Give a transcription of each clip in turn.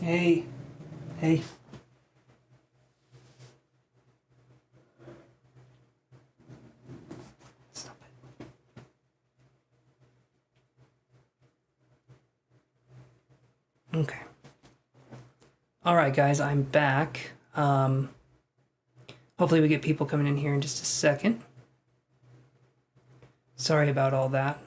Hey. Hey. Stop it. Okay. All right, guys, I'm back. Hopefully we get people coming in here in just a second. Sorry about all that.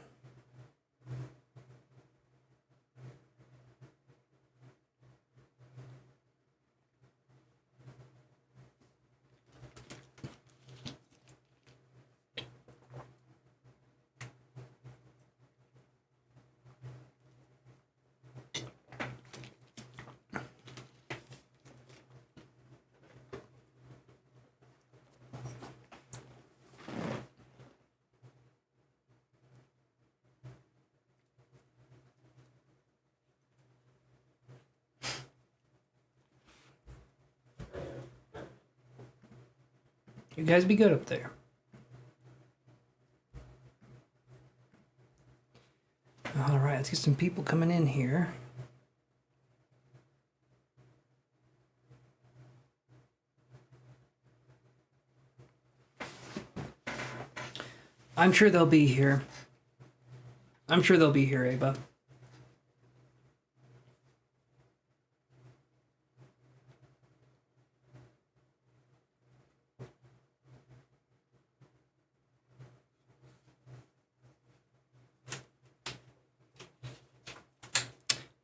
You guys be good up there. All right, let's get some people coming in here. I'm sure they'll be here. I'm sure they'll be here, Ava.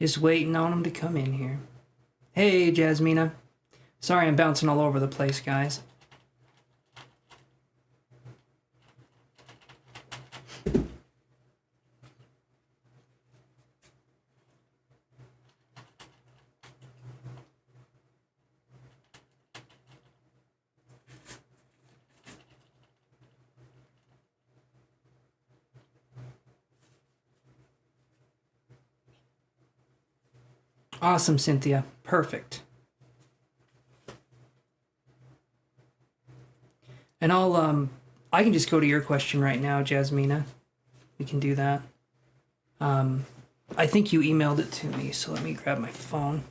Just waiting on them to come in here. Hey, Jasmina. Sorry I'm bouncing all over the place, guys. Awesome, Cynthia. Perfect. And I can just go to your question right now, Jasmina. We can do that. I think you emailed it to me, so let me grab my phone.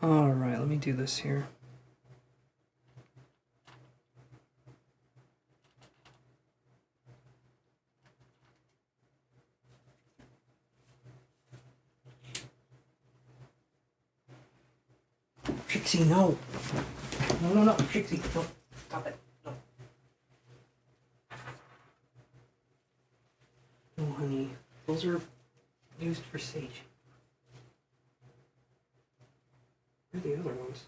All right, let me do this here. Trixie, no. No, Trixie, no. Stop it. No. No, honey. Those are used for sage. Where are the other ones?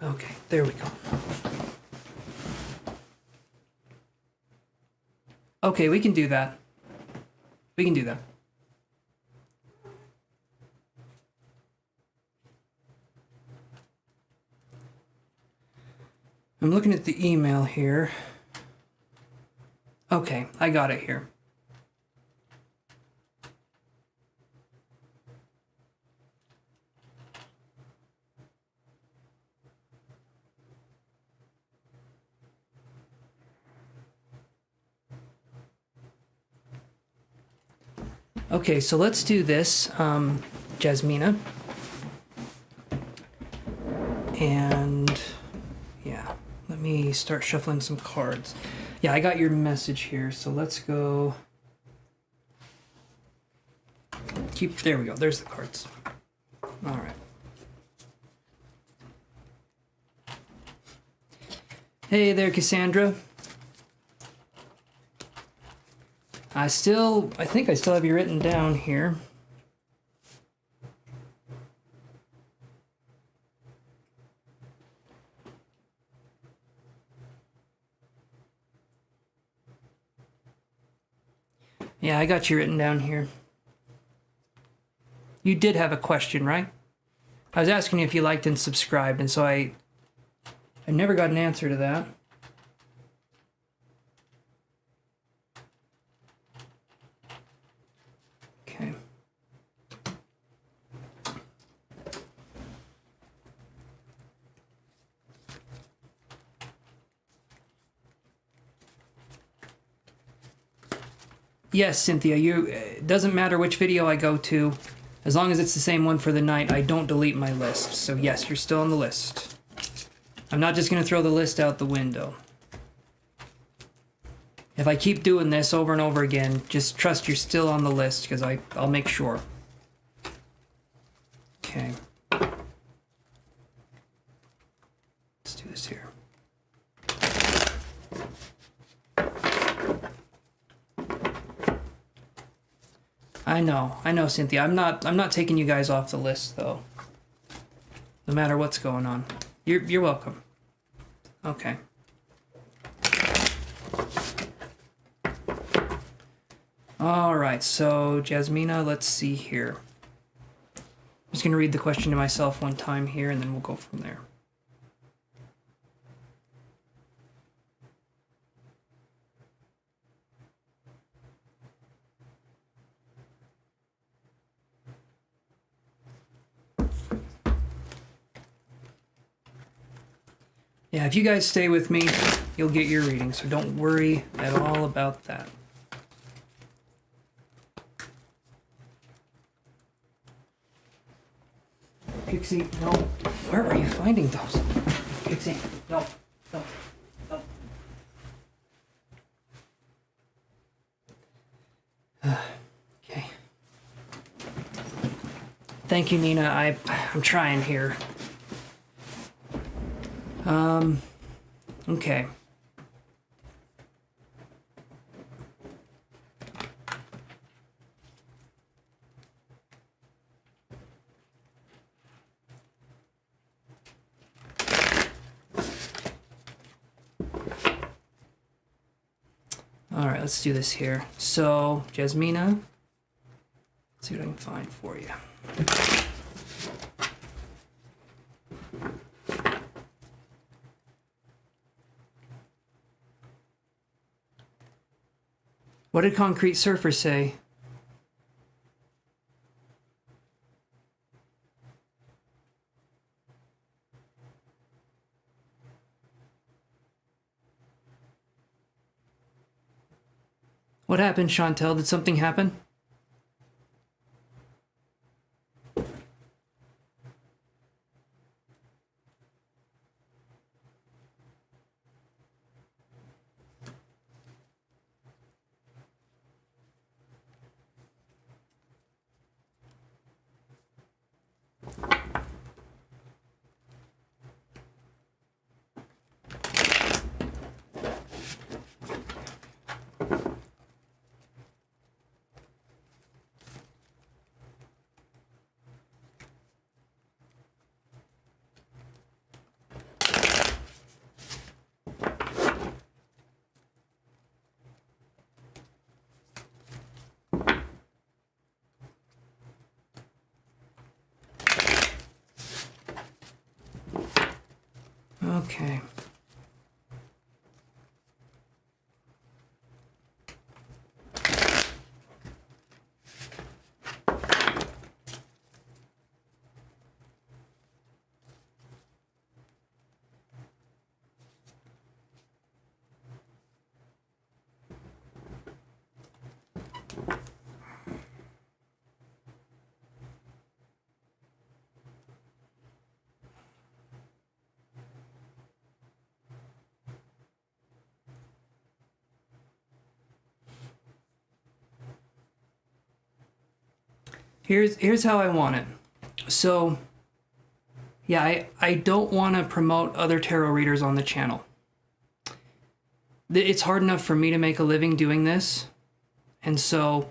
Okay, there we go. Okay, we can do that. We can do that. I'm looking at the email here. Okay, I got it here. Okay, so let's do this, Jasmina. And yeah, let me start shuffling some cards. Yeah, I got your message here, so let's go. There we go, there's the cards. All right. Hey there, Cassandra. I think I still have you written down here. Yeah, I got you written down here. You did have a question, right? I was asking you if you liked and subscribed, and so I never got an answer to that. Yes, Cynthia, it doesn't matter which video I go to. As long as it's the same one for the night, I don't delete my list. So yes, you're still on the list. I'm not just going to throw the list out the window. If I keep doing this over and over again, just trust you're still on the list, because I'll make sure. Okay. Let's do this here. I know, Cynthia. I'm not taking you guys off the list though. No matter what's going on. You're welcome. Okay. All right, so Jasmina, let's see here. I'm just gonna read the question to myself one time here, and then we'll go from there. Yeah, if you guys stay with me, you'll get your reading, so don't worry at all about that. Pixie, no. Where are you finding those? Pixie, no. Okay. Thank you, Nina. I'm trying here. Okay. All right, let's do this here. So, Jasmina, let's see what I can find for you. What did Concrete Surfer say? What happened, Chantel? Did something happen? Okay. Here's how I want it. So, yeah, I don't want to promote other tarot readers on the channel. It's hard enough for me to make a living doing this, and so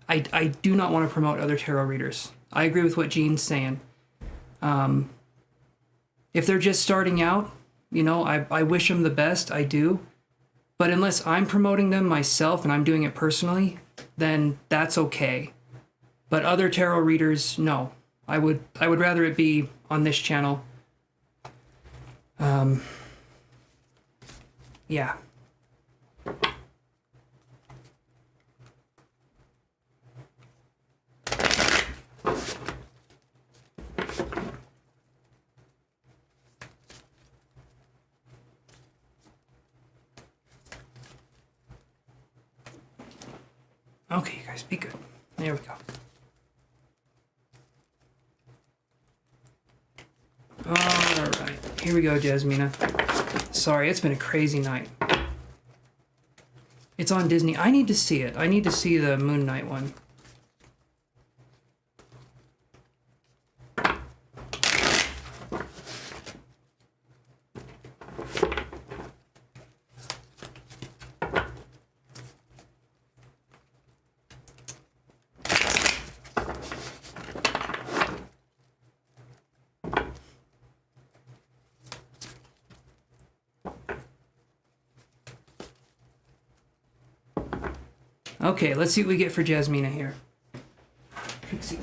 I do not want to promote other tarot readers. I agree with what Jean's saying. If they're just starting out, you know, I wish them the best, I do. But unless I'm promoting them myself and I'm doing it personally, then that's okay. But other tarot readers, no. I would rather it be on this channel. Yeah. Okay, you guys, be good. There we go. Alright, here we go, Jasmina. Sorry, it's been a crazy night. It's on Disney. I need to see it. I need to see the Moon Knight one. Okay, let's see what we get for Jasmina here. Trixie,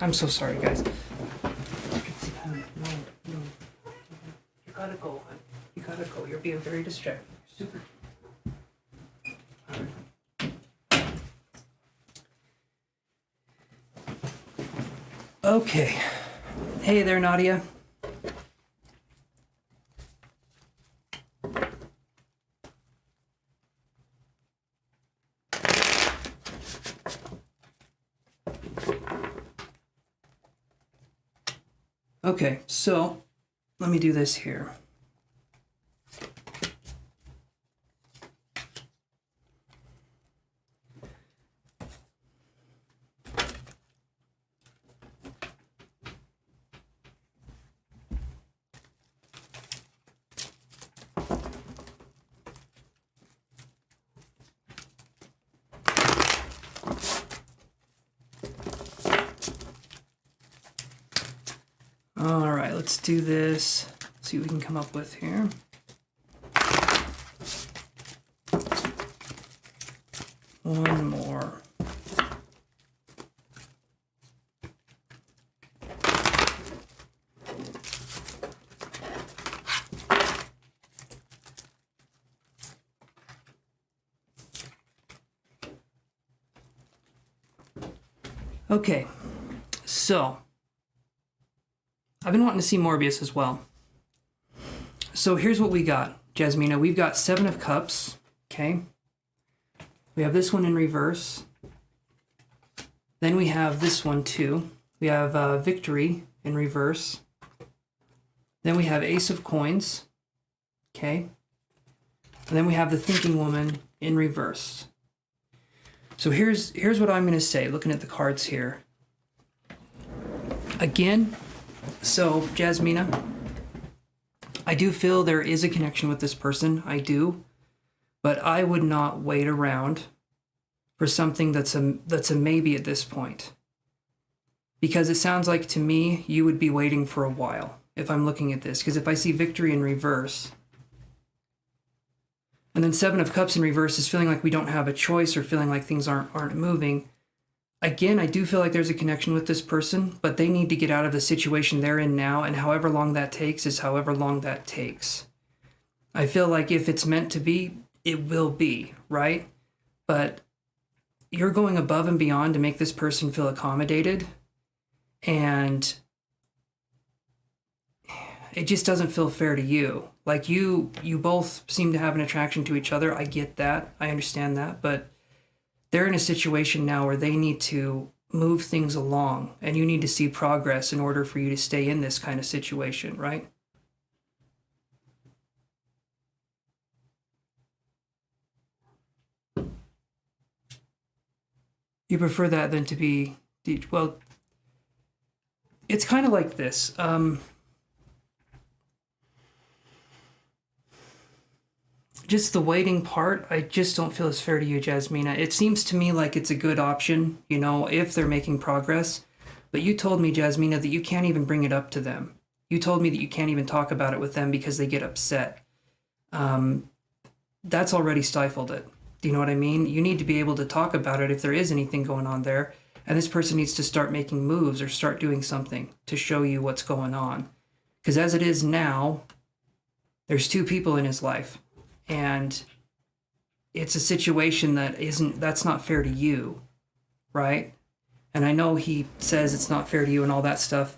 I'm so sorry, guys. Trixie, no. You gotta go, hon. You gotta go. You're being very distracting. Super. Okay. Hey there, Nadia. Okay, so let me do this here. All right, let's do this. See what we can come up with here. One more. Okay, so I've been wanting to see Morbius as well. So here's what we got, Jasmina. We've got 7 of Cups, okay? We have this one in reverse. Then we have this one too. We have Victory in reverse. Then we have Ace of Coins, okay? And then we have the Thinking Woman in reverse. So here's what I'm going to say, looking at the cards here. Again, so, Jasmina, I do feel there is a connection with this person. I do. But I would not wait around for something that's a maybe at this point. Because it sounds like to me, you would be waiting for a while if I'm looking at this. Because if I see Victory in reverse, and then 7 of Cups in reverse is feeling like we don't have a choice or feeling like things aren't moving. Again, I do feel like there's a connection with this person, but they need to get out of the situation they're in now, and however long that takes is however long that takes. I feel like if it's meant to be, it will be, right? But you're going above and beyond to make this person feel accommodated, and it just doesn't feel fair to you. Like you both seem to have an attraction to each other. I get that. I understand that, but they're in a situation now where they need to move things along, and you need to see progress in order for you to stay in this kind of situation, right? You prefer that than to be, well, it's kind of like this. Just the waiting part, I just don't feel as fair to you, Jasmina. It seems to me like it's a good option, you know, if they're making progress. But you told me, Jasmina, that you can't even bring it up to them. You told me that you can't even talk about it with them because they get upset. That's already stifled it. Do you know what I mean? You need to be able to talk about it if there is anything going on there. And this person needs to start making moves or start doing something to show you what's going on. Because as it is now, there's 2 people in his life. And it's a situation that's not fair to you, right? And I know he says it's not fair to you and all that stuff.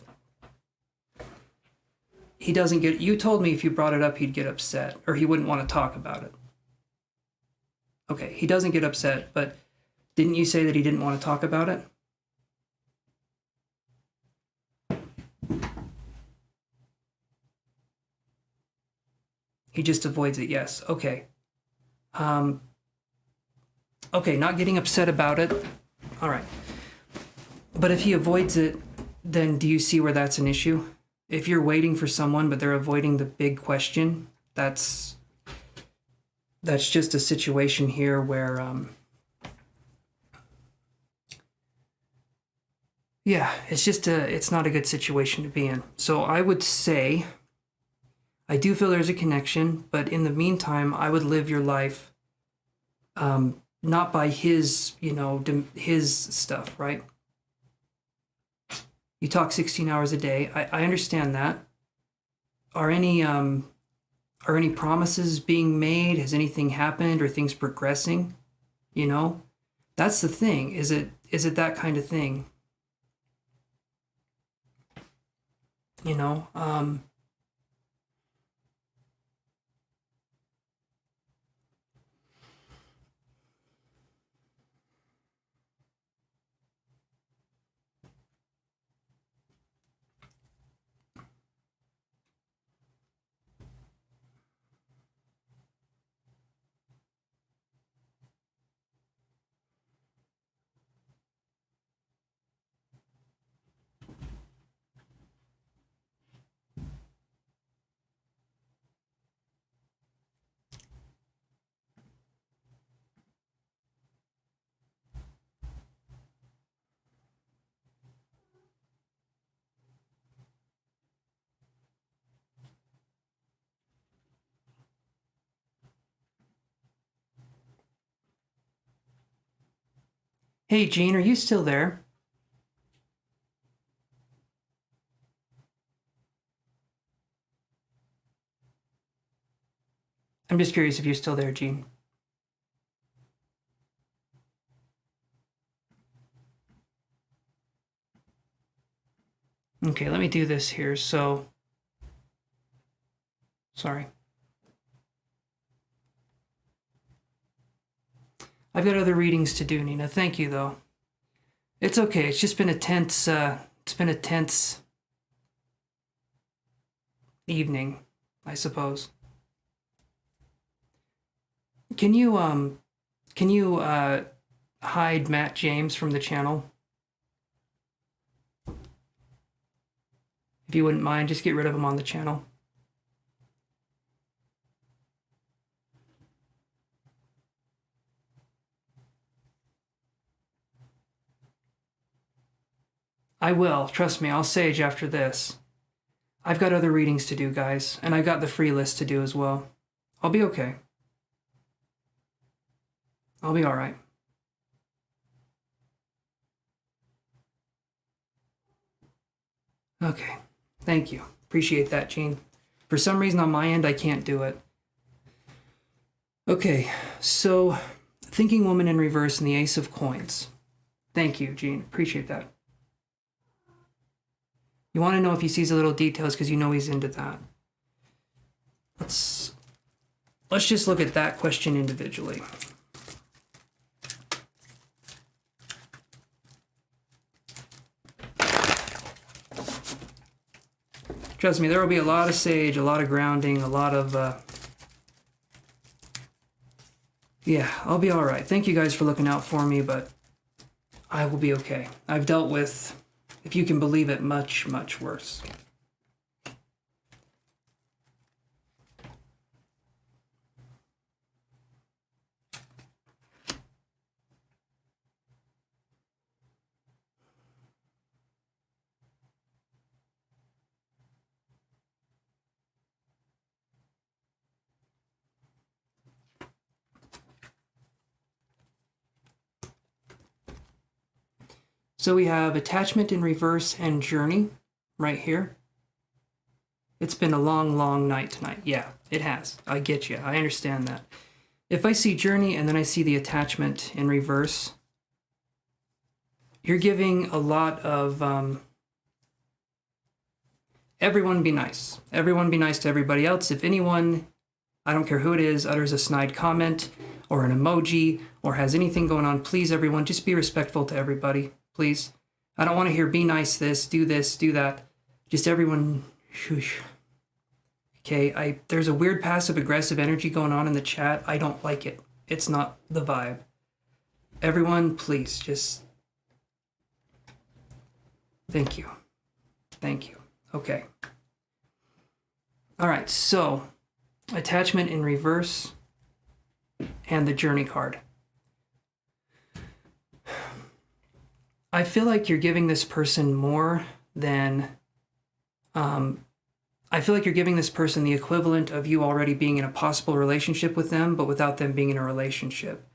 You told me if you brought it up, he'd get upset or he wouldn't want to talk about it. Okay, he doesn't get upset, but Didn't you say that he didn't want to talk about it? He just avoids it, yes. Okay. Okay, not getting upset about it. All right. But if he avoids it, then do you see where that's an issue? If you're waiting for someone but they're avoiding the big question, that's just a situation here where yeah, it's not a good situation to be in. So I would say I do feel there's a connection, but in the meantime, I would live your life not by his, his stuff, right? You talk 16 hours a day. I understand that. Are any promises being made? Has anything happened? Or things progressing? That's the thing. Is it that kind of thing? You know, hey, Gene, are you still there? I'm just curious if you're still there, Gene. Okay, let me do this here. So, sorry. I've got other readings to do, Nina. Thank you, though. It's okay. It's just been a tense. It's been a tense evening, I suppose. Can you hide Matt James from the channel? If you wouldn't mind, just get rid of him on the channel. I will. Trust me, I'll sage after this. I've got other readings to do, guys, and I've got the free list to do as well. I'll be okay. I'll be all right. Okay. Thank you. Appreciate that, Gene. For some reason on my end, I can't do it. Okay, so Thinking Woman in Reverse and the Ace of Coins. Thank you, Gene. Appreciate that. You want to know if he sees the little details because you know he's into that. Let's just look at that question individually. Trust me, there will be a lot of sage, a lot of grounding, a lot of... Yeah, I'll be all right. Thank you guys for looking out for me, but I will be okay. I've dealt with, if you can believe it, much, much worse. So we have attachment in reverse and journey right here. It's been a long, long night tonight. Yeah, it has. I get you. I understand that. If I see journey and then I see the attachment in reverse, you're giving a lot of everyone be nice. Everyone be nice to everybody else. If anyone I don't care who it is, utters a snide comment or an emoji or has anything going on, please, everyone, just be respectful to everybody, please. I don't want to hear be nice this, do that. Just everyone, shush. Okay, there's a weird passive-aggressive energy going on in the chat. I don't like it. It's not the vibe. Everyone, please, just... Thank you. Thank you. Okay. All right, so attachment in reverse and the journey card. I feel like you're giving this person more than... I feel like you're giving this person the equivalent of you already being in a possible relationship with them, but without them being in a relationship.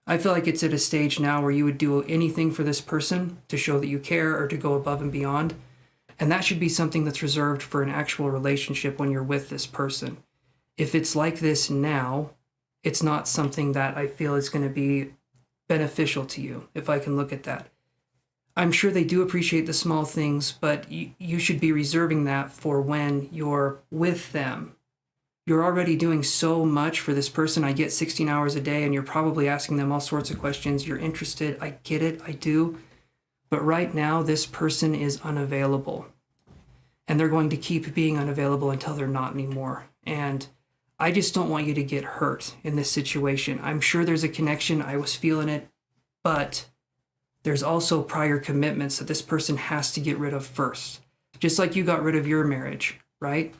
I feel like it's at a stage now where you would do anything for this person to show that you care or to go above and beyond. And that should be something that's reserved for an actual relationship when you're with this person. If it's like this now, it's not something that I feel is going to be beneficial to you, if I can look at that. I'm sure they do appreciate the small things, but you should be reserving that for when you're with them. You're already doing so much for this person. I get 16 hours a day, and you're probably asking them all sorts of questions. You're interested. I get it. I do. But right now, this person is unavailable. And they're going to keep being unavailable until they're not anymore. And I just don't want you to get hurt in this situation. I'm sure there's a connection. I was feeling it. But there's also prior commitments that this person has to get rid of first. Just like you got rid of your marriage, right?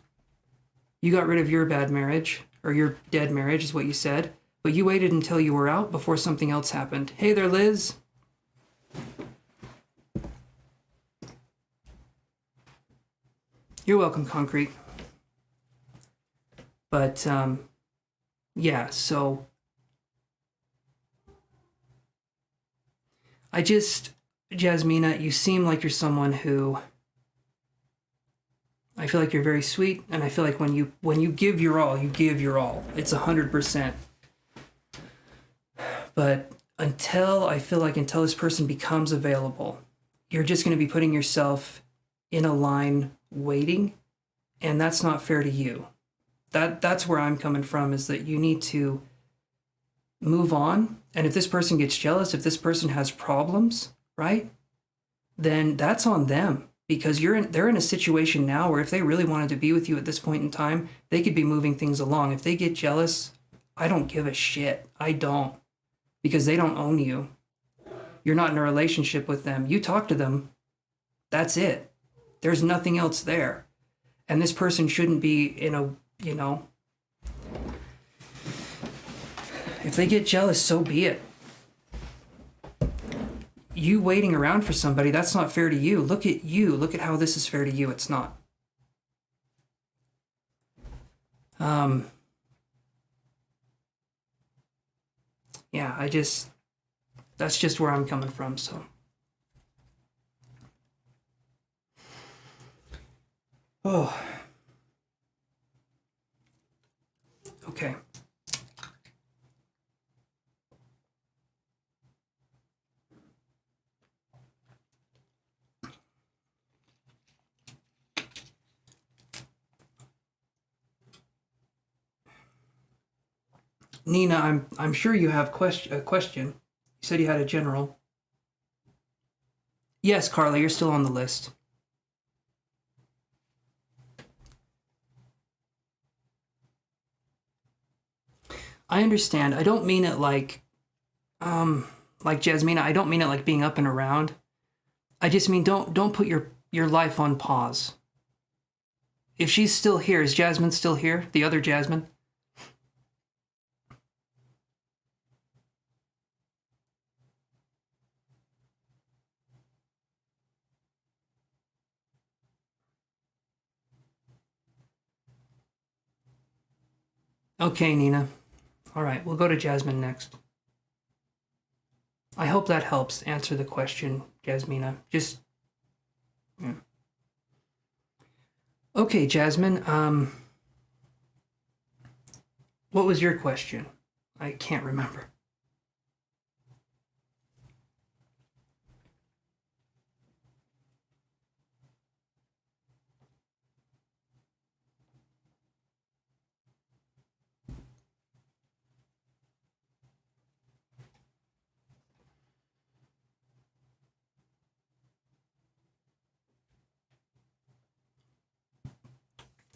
You got rid of your bad marriage, or your dead marriage is what you said, but you waited until you were out before something else happened. Hey there, Liz. You're welcome, Concrete. But, yeah, so... Jasmina, you seem like you're someone who... I feel like you're very sweet, and I feel like when you give your all, you give your all. It's 100%. But until this person becomes available, you're just going to be putting yourself in a line waiting, and that's not fair to you. That's where I'm coming from, is that you need to move on. And if this person gets jealous, if this person has problems, right, then that's on them. Because they're in a situation now where if they really wanted to be with you at this point in time, they could be moving things along. If they get jealous, I don't give a shit. I don't. Because they don't own you. You're not in a relationship with them. You talk to them. That's it. There's nothing else there. And this person shouldn't be in a, if they get jealous, so be it. You waiting around for somebody, that's not fair to you. Look at you. Look at how this is fair to you. It's not. Yeah, that's just where I'm coming from, so. Oh. Okay. Nina, I'm sure you have a question. You said you had a general. Yes, Carla, you're still on the list. I understand. I don't mean it like Jasmina, I don't mean it like being up and around. I just mean don't put your life on pause. If she's still here, is Jasmine still here? The other Jasmine? Okay, Nina. All right, we'll go to Jasmine next. I hope that helps answer the question, Jasmina. Just... Yeah. Okay, Jasmine, what was your question? I can't remember.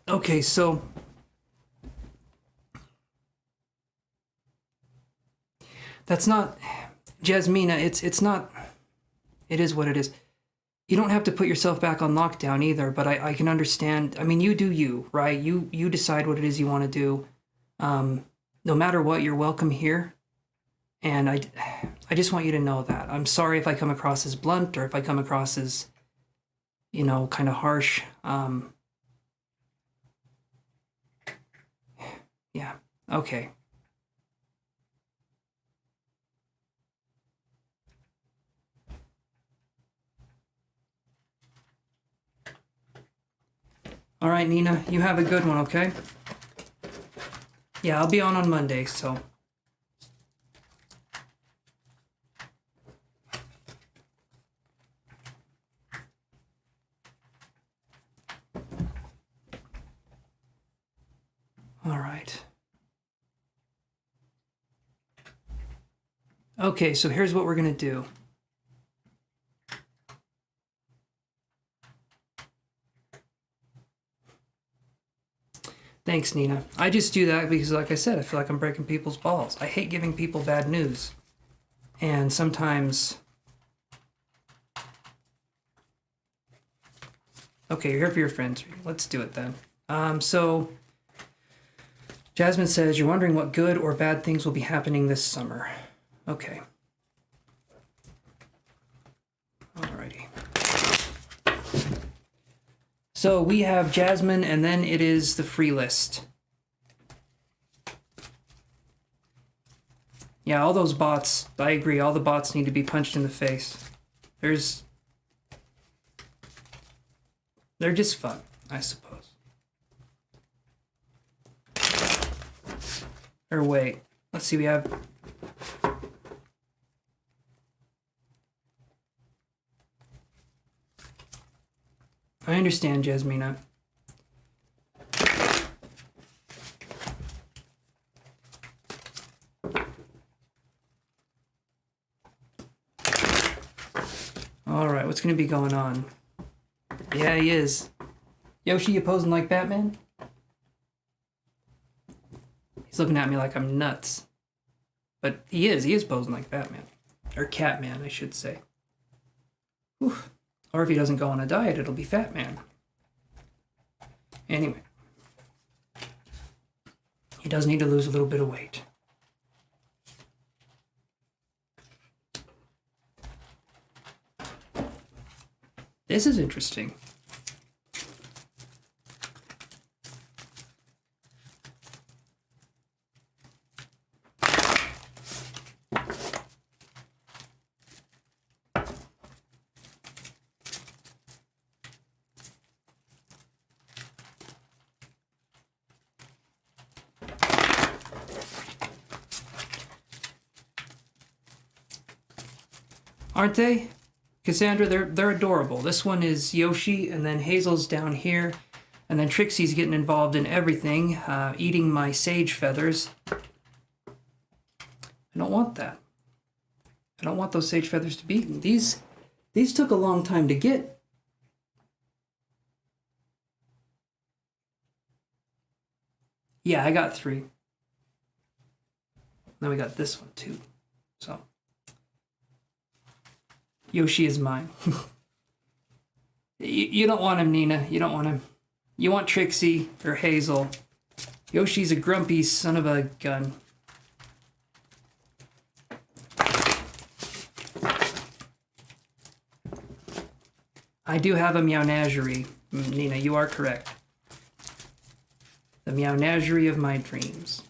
Okay, so that's not Jasmina, it's not, it is what it is. You don't have to put yourself back on lockdown either, but I can understand. I mean, you do you, right? You decide what it is you want to do. No matter what, you're welcome here. And I just want you to know that. I'm sorry if I come across as blunt or if I come across as, kind of harsh. Yeah, okay. All right, Nina, you have a good one, okay? Yeah, I'll be on Monday, so. All right. Okay, so here's what we're gonna do. Thanks, Nina. I just do that because, like I said, I feel like I'm breaking people's balls. I hate giving people bad news. And sometimes... Okay, you're here for your friends. Let's do it then. So, Jasmine says, you're wondering what good or bad things will be happening this summer. Okay. Alrighty. So we have Jasmine, and then it is the free list. Yeah, all those bots, I agree, all the bots need to be punched in the face. They're just fun, I suppose. Or wait, let's see, we have... I understand, Jasmina. Alright, what's gonna be going on? Yeah, he is. Yoshi, you posing like Batman? He's looking at me like I'm nuts. But he is posing like Batman. Or Catman, I should say. Whew. Or if he doesn't go on a diet, it'll be Fat Man. Anyway. He does need to lose a little bit of weight. This is interesting. Aren't they? Cassandra, they're adorable. This one is Yoshi, and then Hazel's down here, and then Trixie's getting involved in everything, eating my sage feathers. I don't want that. I don't want those sage feathers to be eaten. These took a long time to get. Yeah, I got 3. Then we got this one too. So Yoshi is mine. You don't want him, Nina. You don't want him. You want Trixie or Hazel. Yoshi's a grumpy son of a gun. I do have a meownagerie. Nina, you are correct. The meownagerie of my dreams.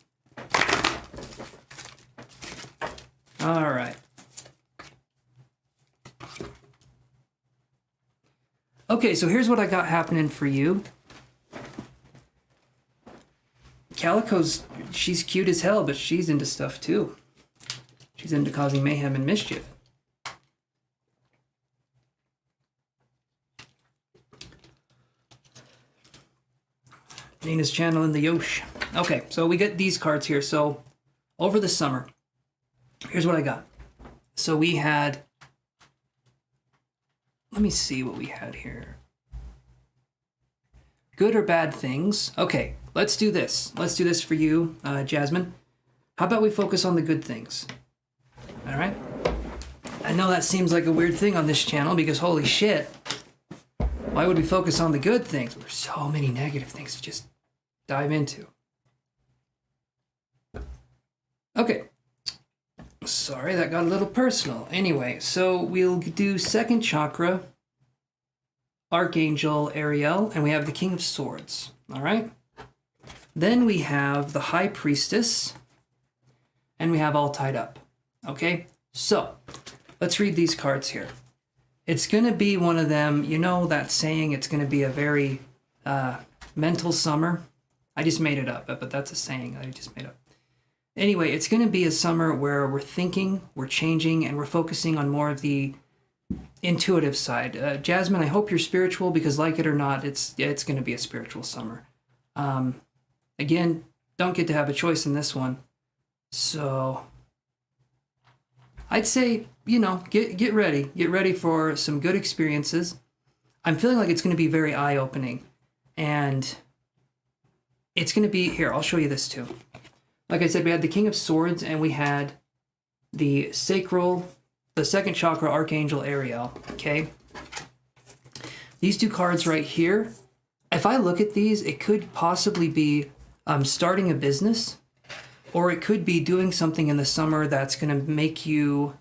All right. Okay, so here's what I got happening for you. Calico's, she's cute as hell, but she's into stuff too. She's into causing mayhem and mischief. Nina's channeling the Yosh. Okay, so we get these cards here. So over the summer, here's what I got. So we had, let me see what we had here. good or bad things. Okay, let's do this. Let's do this for you, Jasmine. How about we focus on the good things? All right? I know that seems like a weird thing on this channel because holy shit, why would we focus on the good things? There's so many negative things to just dive into. Okay. Sorry, that got a little personal. Anyway, so we'll do second chakra, Archangel Ariel, and we have the King of Swords. All right? Then we have the High Priestess, and we have All Tied Up. Okay? So, let's read these cards here. It's going to be one of them, you know that saying, it's going to be a very mental summer. I just made it up, but that's a saying I just made up. Anyway, it's going to be a summer where we're thinking, we're changing, and we're focusing on more of the intuitive side. Jasmine, I hope you're spiritual because, like it or not, it's going to be a spiritual summer. Again, don't get to have a choice in this one. So I'd say, you know, get ready. Get ready for some good experiences. I'm feeling like it's going to be very eye-opening. And it's going to be, here, I'll show you this too. Like I said, we had the King of Swords and we had the sacral, the second chakra, Archangel Ariel, okay? These two cards right here, if I look at these, it could possibly be starting a business, or it could be doing something in the summer that's going to make you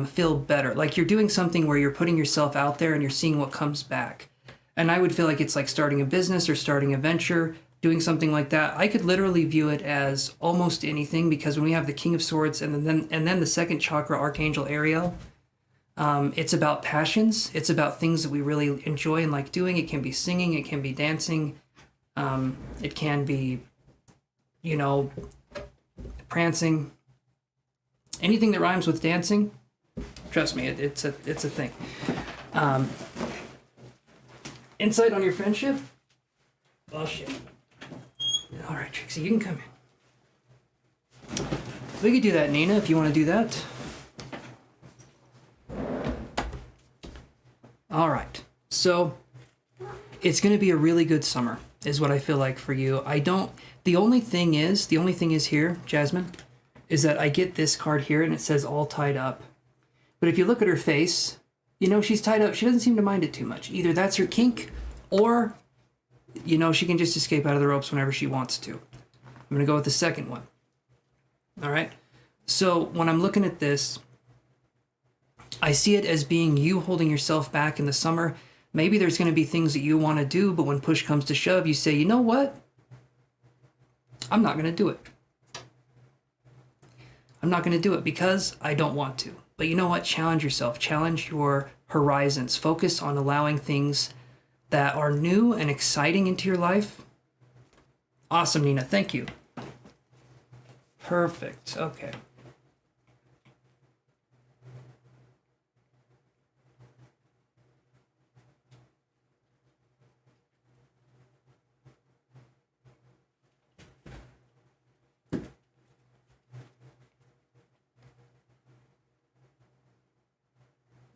feel better. Like you're doing something where you're putting yourself out there and you're seeing what comes back. And I would feel like it's like starting a business or starting a venture, doing something like that. I could literally view it as almost anything because when we have the King of Swords and then the second chakra, Archangel Ariel, it's about passions. It's about things that we really enjoy and like doing. It can be singing. It can be dancing. It can be, you know, prancing. Anything that rhymes with dancing, trust me, it's a thing. Insight on your friendship? Oh shit. All right, Trixie, you can come in. We could do that, Nina, if you want to do that. All right. So it's going to be a really good summer, is what I feel like for you. The only thing is here, Jasmine, is that I get this card here and it says All Tied Up. But if you look at her face, you know, she's tied up. She doesn't seem to mind it too much. Either that's her kink or, you know, she can just escape out of the ropes whenever she wants to. I'm going to go with the second one. All right. So when I'm looking at this, I see it as being you holding yourself back in the summer. Maybe there's going to be things that you want to do, but when push comes to shove, you say, you know what? I'm not going to do it. I'm not going to do it because I don't want to. But you know what? Challenge yourself. Challenge your horizons. Focus on allowing things that are new and exciting into your life. Awesome, Nina. Thank you. Perfect. Okay.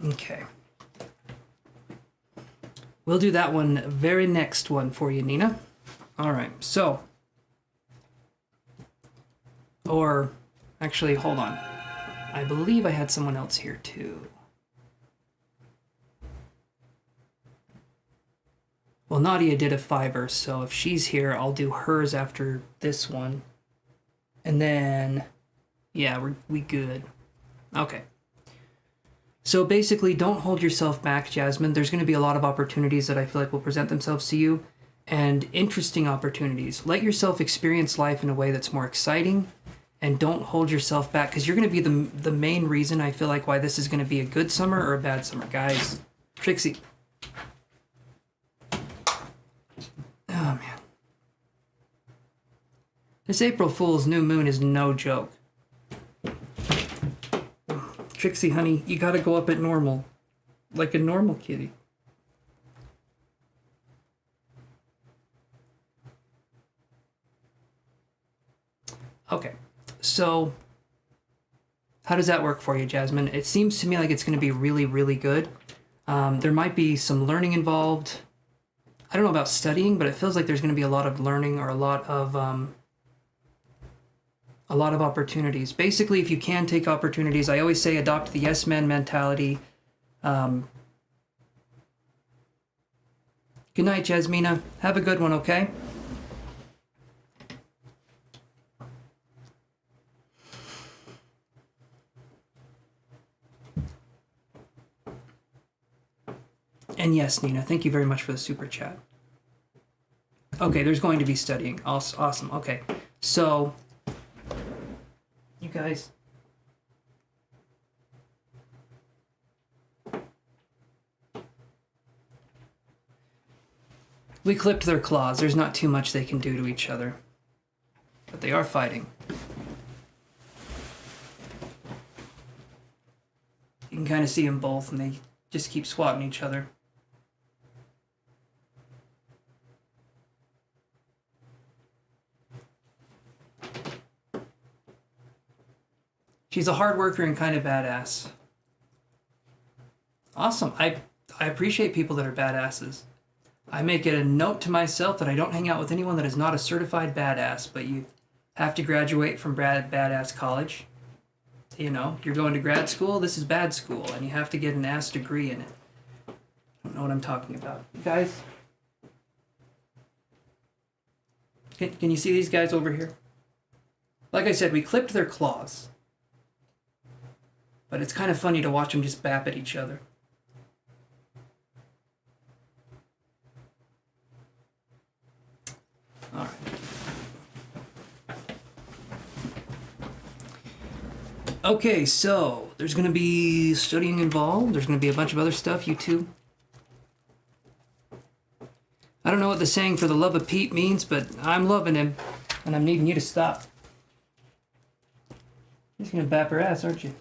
Okay. We'll do that one, very next one for you, Nina. All right, so. Or, actually, hold on. I believe I had someone else here, too. Well, Nadia did a 5-er, so if she's here, I'll do hers after this one. And then, yeah, we good. Okay. So basically, don't hold yourself back, Jasmine. There's going to be a lot of opportunities that I feel like will present themselves to you, and interesting opportunities. Let yourself experience life in a way that's more exciting, and don't hold yourself back, because you're going to be the main reason, I feel like, why this is going to be a good summer or a bad summer. Guys, Trixie. Oh, man. This April Fool's new moon is no joke. Trixie, honey, you gotta go up at normal. Like a normal kitty. Okay, so how does that work for you, Jasmine? It seems to me like it's gonna be really, really good. There might be some learning involved. I don't know about studying, but it feels like there's going to be a lot of learning or a lot of opportunities. Basically, if you can take opportunities, I always say adopt the yes man mentality. Good night, Jasmina. Have a good one, okay? And yes, Nina, thank you very much for the super chat. Okay, there's going to be studying. Awesome. Okay, so you guys. We clipped their claws. There's not too much they can do to each other. But they are fighting. You can kind of see them both, and they just keep swatting each other. She's a hard worker and kind of badass. Awesome. I appreciate people that are badasses. I make it a note to myself that I don't hang out with anyone that is not a certified badass, but you have to graduate from badass college. You know, you're going to grad school, this is bad school, and you have to get an ass degree in it. I don't know what I'm talking about. You guys? Can you see these guys over here? Like I said, we clipped their claws. But it's kind of funny to watch them just bap at each other. All right. Okay, so there's going to be studying involved. There's going to be a bunch of other stuff, you two. I don't know what the saying for the love of Pete means, but I'm loving him, and I'm needing you to stop. You're just going to bap her ass, aren't you?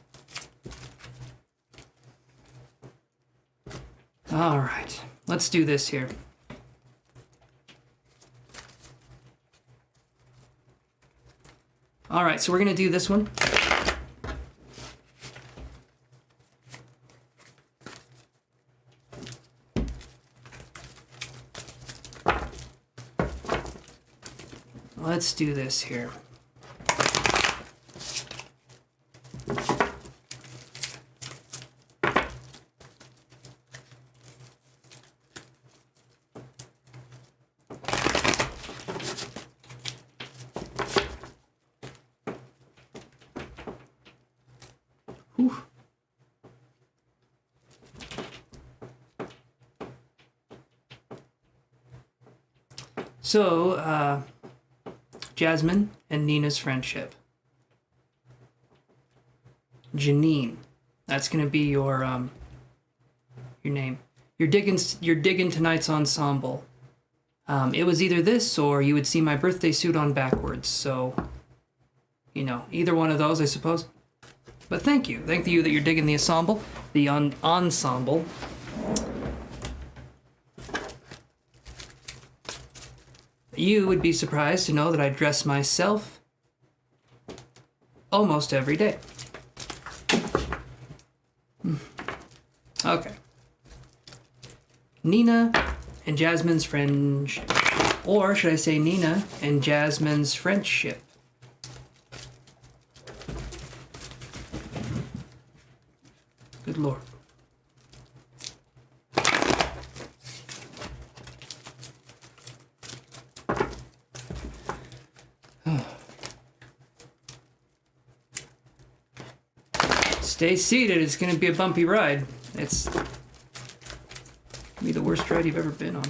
All right, let's do this here. All right, so we're going to do this one. Let's do this here. Whew. So, Jasmine and Nina's friendship. Janine, that's gonna be your name. You're digging tonight's ensemble. It was either this or you would see my birthday suit on backwards. So, you know, either one of those, I suppose. But thank you that you're digging the ensemble, ensemble. You would be surprised to know that I dress myself almost every day. Okay. Nina and Jasmine's friendship. Or should I say Nina and Jasmine's friendship? Good Lord. Stay seated, it's gonna be a bumpy ride. It's gonna be the worst ride you've ever been on.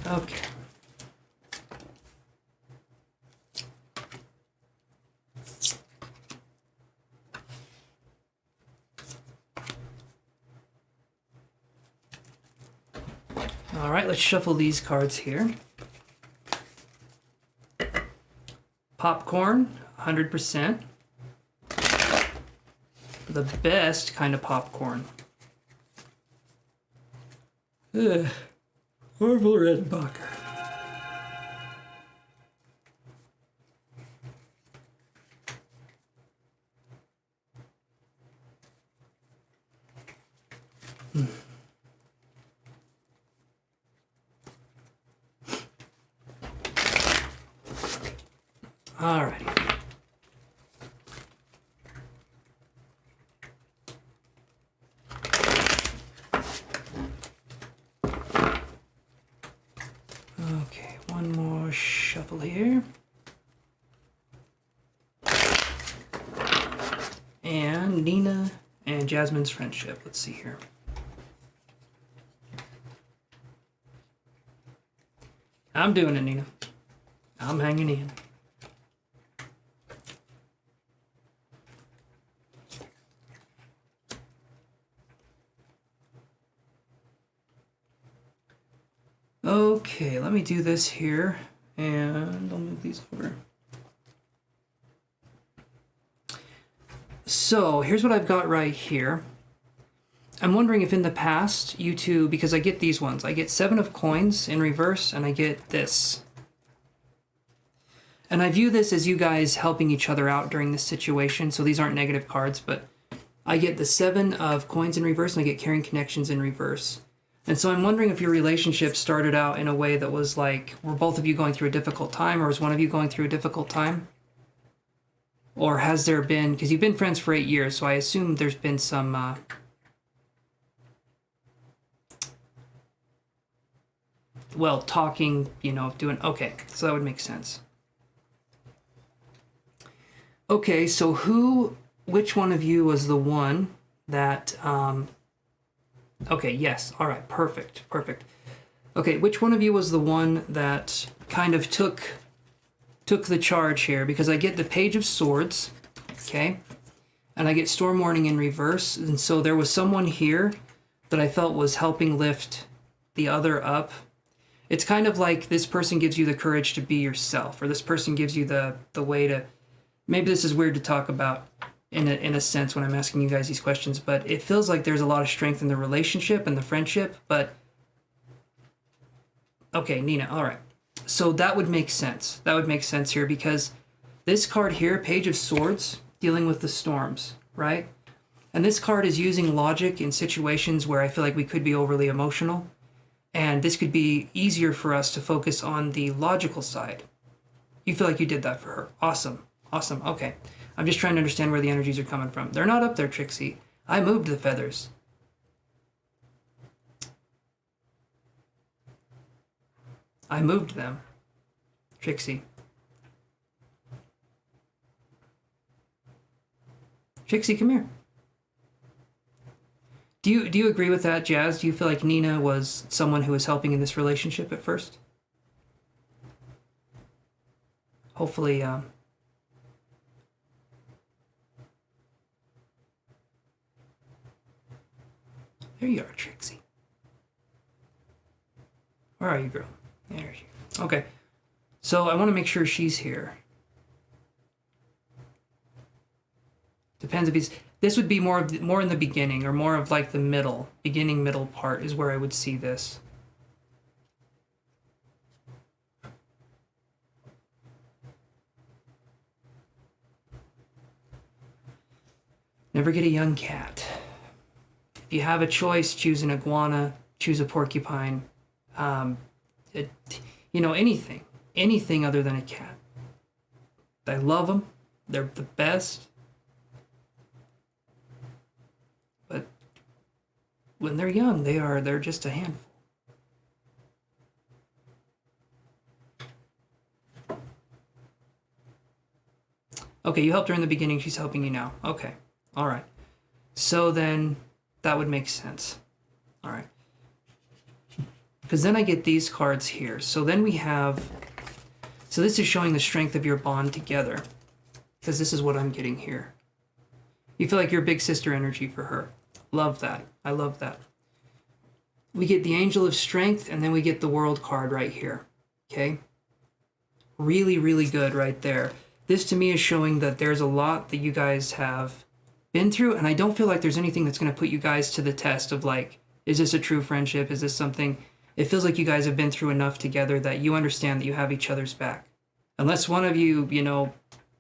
Okay. All right, let's shuffle these cards here. Popcorn, 100%. The best kind of popcorn. Orville Redenbacher. Alrighty. Okay, one more shuffle here. And Nina and Jasmine's friendship. Let's see here. I'm doing it, Nina. I'm hanging in. Okay, let me do this here, and I'll move these over. So here's what I've got right here. I'm wondering if in the past you two, because I get these ones, I get 7 of coins in reverse, and I get this. And I view this as you guys helping each other out during this situation, so these aren't negative cards, but I get the 7 of coins in reverse, and I get carrying connections in reverse. And so I'm wondering if your relationship started out in a way that was like, were both of you going through a difficult time, or was one of you going through a difficult time? Or has there been, because you've been friends for 8 years, so I assume there's been some, well, talking, you know, doing, okay, so that would make sense. Okay, so which one of you was the one that, okay, yes, all right, perfect. Okay, which one of you was the one that kind of took the charge here? Because I get the Page of Swords, okay, and I get Storm Warning in reverse, and so there was someone here that I felt was helping lift the other up. It's kind of like this person gives you the courage to be yourself, or this person gives you the way to, maybe this is weird to talk about in a sense when I'm asking you guys these questions, but it feels like there's a lot of strength in the relationship and the friendship, but okay, Nina, all right. So that would make sense. That would make sense here because this card here, Page of Swords, dealing with the storms, right? And this card is using logic in situations where I feel like we could be overly emotional, and this could be easier for us to focus on the logical side. You feel like you did that for her. Awesome. Okay. I'm just trying to understand where the energies are coming from. They're not up there, Trixie. I moved the feathers. I moved them. Trixie. Trixie, come here. Do you agree with that, Jazz? Do you feel like Nina was someone who was helping in this relationship at first? Hopefully, there you are, Trixie. Where are you, girl? There she is. Okay. So I want to make sure she's here. Depends if he's... This would be more in the beginning, or more of like the middle part is where I would see this. Never get a young cat. If you have a choice, choose an iguana, choose a porcupine, anything other than a cat. I love them. They're the best. But when they're young, they're just a handful. Okay, you helped her in the beginning. She's helping you now. Okay. All right. So then that would make sense. All right. Because then I get these cards here. So then we have... So this is showing the strength of your bond together. Because this is what I'm getting here. You feel like you're big sister energy for her. Love that. I love that. We get the Angel of Strength, and then we get the World card right here. Okay? Really, really good right there. This to me is showing that there's a lot that you guys have been through, and I don't feel like there's anything that's going to put you guys to the test of like, is this a true friendship? Is this something... It feels like you guys have been through enough together that you understand that you have each other's back. Unless one of you,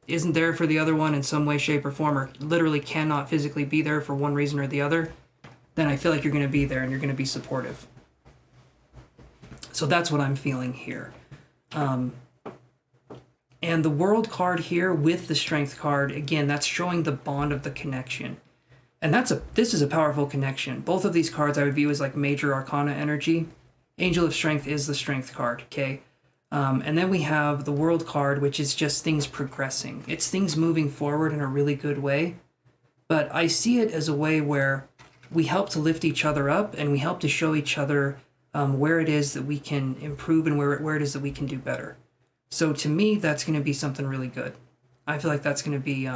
isn't there for the other one in some way, shape, or form, or literally cannot physically be there for one reason or the other, then I feel like you're going to be there and you're going to be supportive. So that's what I'm feeling here. And the World card here with the Strength card, again, that's showing the bond of the connection. And this is a powerful connection. Both of these cards I would view as like major arcana energy. Angel of Strength is the Strength card, okay? And then we have the World card, which is just things progressing. It's things moving forward in a really good way. But I see it as a way where we help to lift each other up and we help to show each other where it is that we can improve and where it is that we can do better. So to me, that's going to be something really good. I feel like that's going to be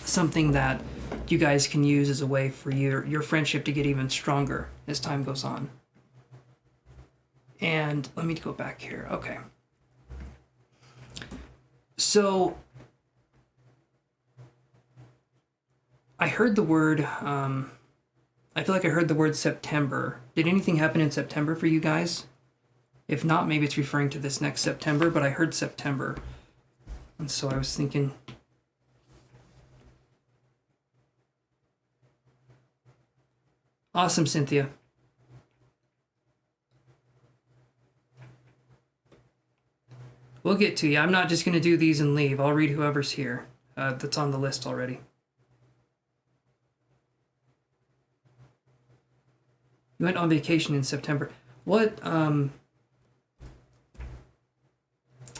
something that you guys can use as a way for your friendship to get even stronger as time goes on. And let me go back here. Okay. So I heard the word, I feel like I heard the word September. Did anything happen in September for you guys? If not, maybe it's referring to this next September, but I heard September. And so I was thinking, awesome, Cynthia. We'll get to you. I'm not just going to do these and leave. I'll read whoever's here that's on the list already. You went on vacation in September. What,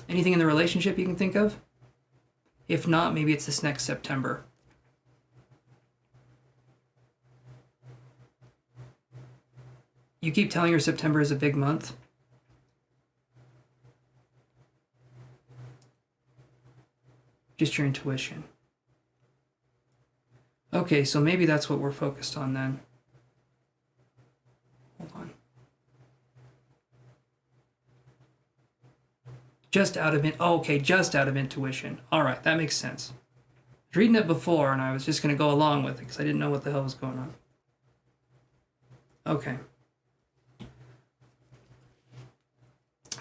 anything in the relationship you can think of? If not, maybe it's this next September. You keep telling her September is a big month. Just your intuition. Okay, so maybe that's what we're focused on then. Hold on. Just out of intuition. All right, that makes sense. I was reading it before and I was just going to go along with it because I didn't know what the hell was going on. Okay.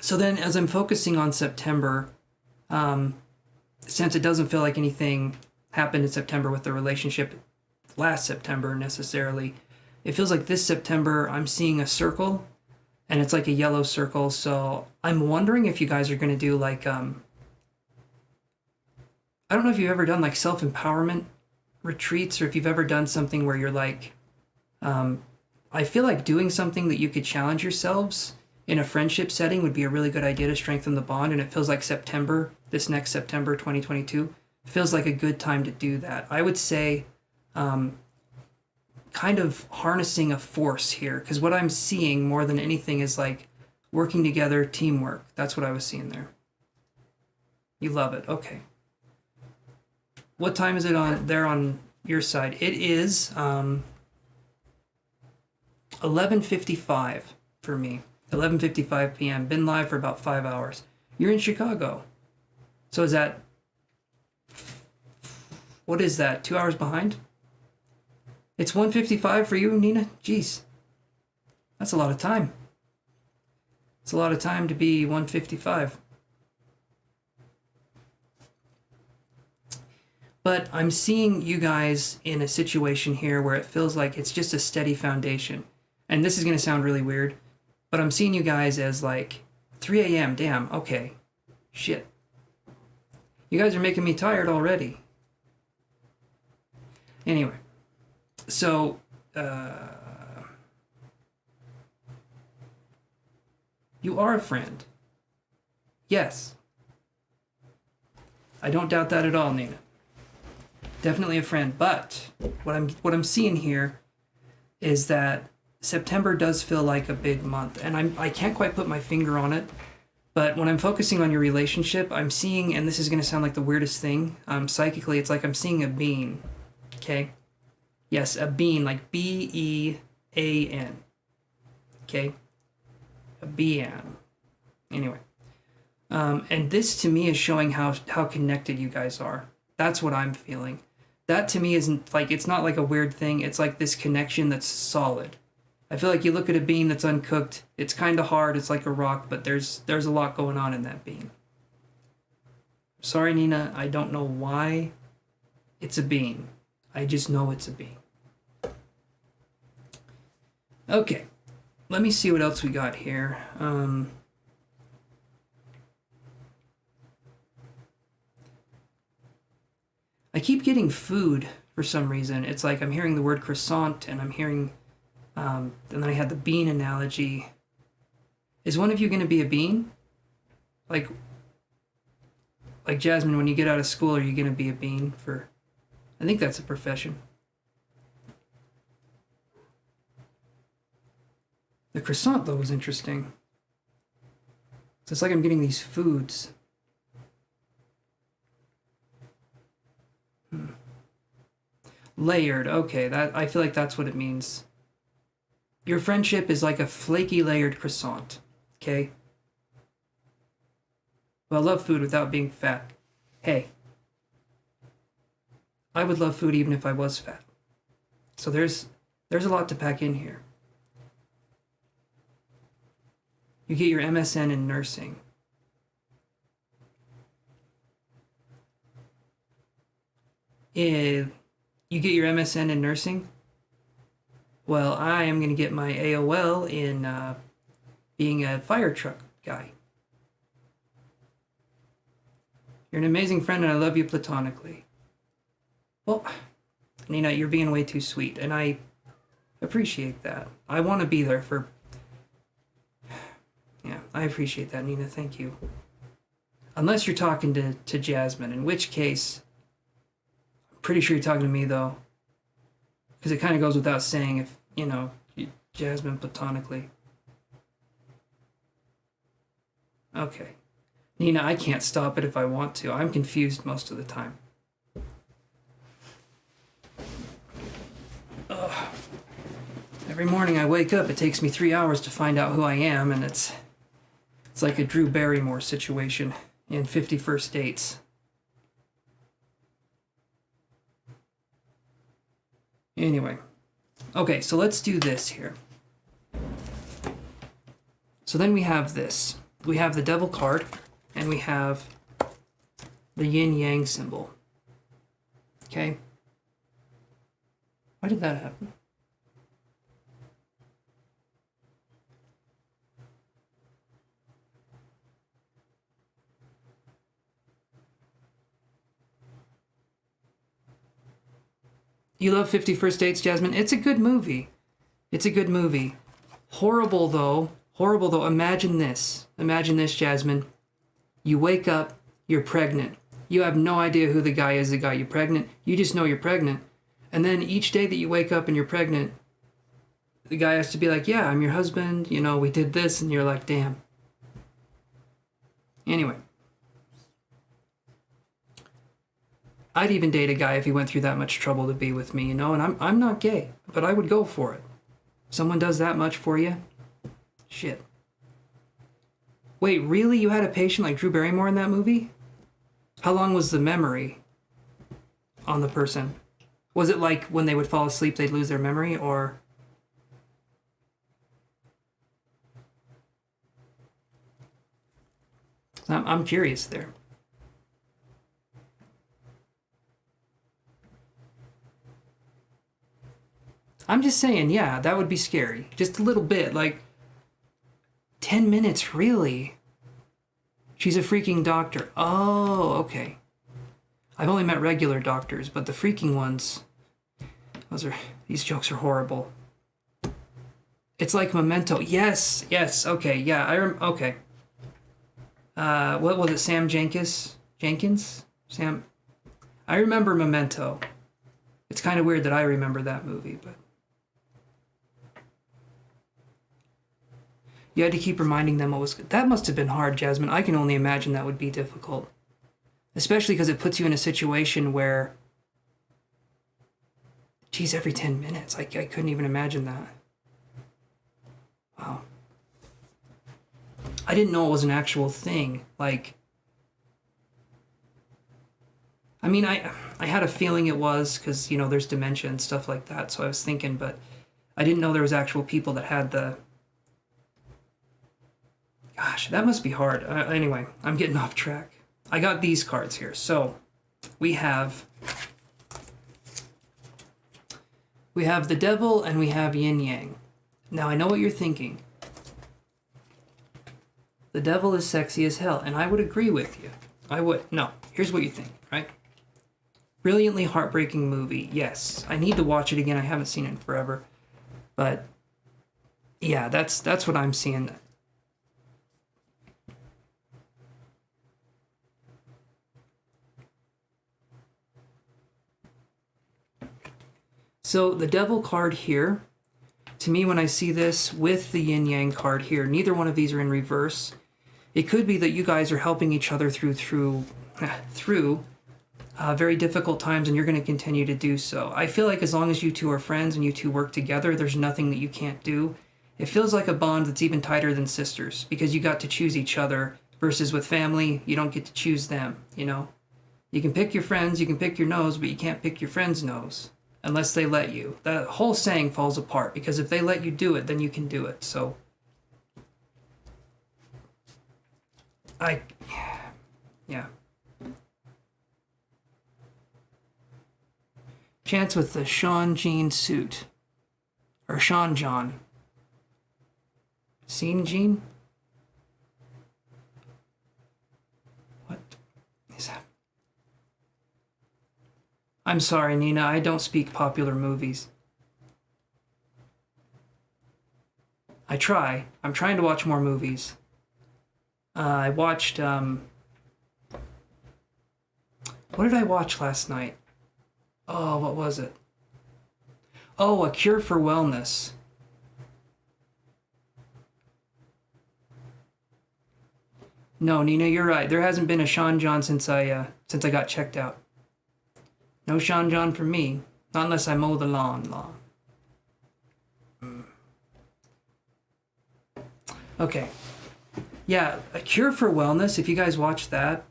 So then as I'm focusing on September, since it doesn't feel like anything happened in September with the relationship last September necessarily, it feels like this September I'm seeing a circle and it's like a yellow circle. So I'm wondering if you guys are going to do like, I don't know if you've ever done like self-empowerment retreats or if you've ever done something where you're like, I feel like doing something that you could challenge yourselves in a friendship setting would be a really good idea to strengthen the bond. And it feels like September, this next September 2022, feels like a good time to do that. I would say kind of harnessing a force here, because what I'm seeing more than anything is like working together, teamwork. That's what I was seeing there. You love it. Okay. What time is it on there on your side? It is 11:55 for me. 11:55 p.m. Been live for about 5 hours. You're in Chicago. So is that, what is that, 2 hours behind? It's 1:55 for you, Nina? Jeez. That's a lot of time. It's a lot of time to be 1:55. But I'm seeing you guys in a situation here where it feels like it's just a steady foundation. And this is going to sound really weird, but I'm seeing you guys as like 3 a.m. Damn, okay. Shit. You guys are making me tired already. Anyway, so you are a friend. Yes. I don't doubt that at all, Nina. Definitely a friend, but what I'm seeing here is that September does feel like a big month, and I can't quite put my finger on it, but when I'm focusing on your relationship, I'm seeing, and this is going to sound like the weirdest thing, psychically, it's like I'm seeing a bean, okay? Yes, a bean, like B-E-A-N, okay? A bean. Anyway, and this to me is showing how connected you guys are. That's what I'm feeling. That to me isn't like, it's not like a weird thing. It's like this connection that's solid. I feel like you look at a bean that's uncooked. It's kind of hard. It's like a rock, but there's a lot going on in that bean. Sorry, Nina. I don't know why it's a bean. I just know it's a bean. Okay. Let me see what else we got here. I keep getting food for some reason. It's like I'm hearing the word croissant and I'm hearing, and then I had the bean analogy. Is one of you going to be a bean? Like Jasmine, when you get out of school, are you going to be a bean for, I think that's a profession. The croissant, though, was interesting. So it's like I'm getting these foods. Layered, okay, that I feel like that's what it means. Your friendship is like a flaky layered croissant, okay? Well, I love food without being fat. Hey, I would love food even if I was fat. So there's a lot to pack in here. You get your MSN in nursing. You get your MSN in nursing? Well, I am going to get my AOL in being a fire truck guy. You're an amazing friend and I love you platonically. Well, Nina, you're being way too sweet and I appreciate that. I want to be there for... Yeah, I appreciate that, Nina. Thank you. Unless you're talking to Jasmine, in which case... I'm pretty sure you're talking to me, though. Because it kind of goes without saying if, Jasmine platonically. Okay. Nina, I can't stop it if I want to. I'm confused most of the time. Ugh. Every morning I wake up, it takes me 3 hours to find out who I am, and it's like a Drew Barrymore situation in 50 First Dates. Anyway. Okay, so let's do this here. So then we have this. We have the devil card, and we have the yin-yang symbol. Okay? Why did that happen? You love 50 First Dates, Jasmine? It's a good movie. It's a good movie. Horrible, though. Horrible, though. Imagine this. Imagine this, Jasmine. You wake up, you're pregnant. You have no idea who the guy is that got you pregnant. You just know you're pregnant. And then each day that you wake up and you're pregnant, the guy has to be like, yeah, I'm your husband. We did this. And you're like, damn. Anyway. I'd even date a guy if he went through that much trouble to be with me, and I'm not gay, but I would go for it. Someone does that much for you? Shit. Wait, really? You had a patient like Drew Barrymore in that movie? How long was the memory on the person? Was it like when they would fall asleep, they'd lose their memory, or... I'm curious there. I'm just saying, yeah, that would be scary. Just a little bit, like 10 minutes, really? She's a freaking doctor. Oh, okay. I've only met regular doctors, but the freaking ones, these jokes are horrible. It's like Memento. Yes, okay, yeah, okay. What was it, Sam Jenkins? Sam? I remember Memento. It's kind of weird that I remember that movie, but... You had to keep reminding them what was good. That must have been hard, Jasmine. I can only imagine that would be difficult. Especially because it puts you in a situation where... Geez, every 10 minutes. I couldn't even imagine that. Wow. I didn't know it was an actual thing. Like... I mean, I had a feeling it was, because, there's dementia and stuff like that, so I was thinking, but I didn't know there was actual people that had the... Gosh, that must be hard. Anyway, I'm getting off track. I got these cards here. So, we have the devil and we have yin yang. Now, I know what you're thinking. The devil is sexy as hell, and I would agree with you. I would. No, here's what you think, right? Brilliantly heartbreaking movie. Yes, I need to watch it again. I haven't seen it in forever, but yeah, that's what I'm seeing. So the devil card here, to me, when I see this with the yin yang card here, neither one of these are in reverse. It could be that you guys are helping each other through very difficult times, and you're going to continue to do so. I feel like as long as you two are friends and you two work together, there's nothing that you can't do. It feels like a bond that's even tighter than sisters, because you got to choose each other, versus with family, you don't get to choose them, you know? You can pick your friends, you can pick your nose, but you can't pick your friend's nose unless they let you. That whole saying falls apart, because if they let you do it, then you can do it. So yeah. Chance with the Sean Jean suit. Or Sean John. Scene Jean? What is that? I'm sorry, Nina, I don't speak popular movies. I try. I'm trying to watch more movies. I watched, what did I watch last night? Oh, what was it? Oh, A Cure for Wellness. No, Nina, you're right. There hasn't been a Sean John since I got checked out. No Sean John for me. Not unless I mow the lawn. Okay. Yeah, A Cure for Wellness, if you guys watch that,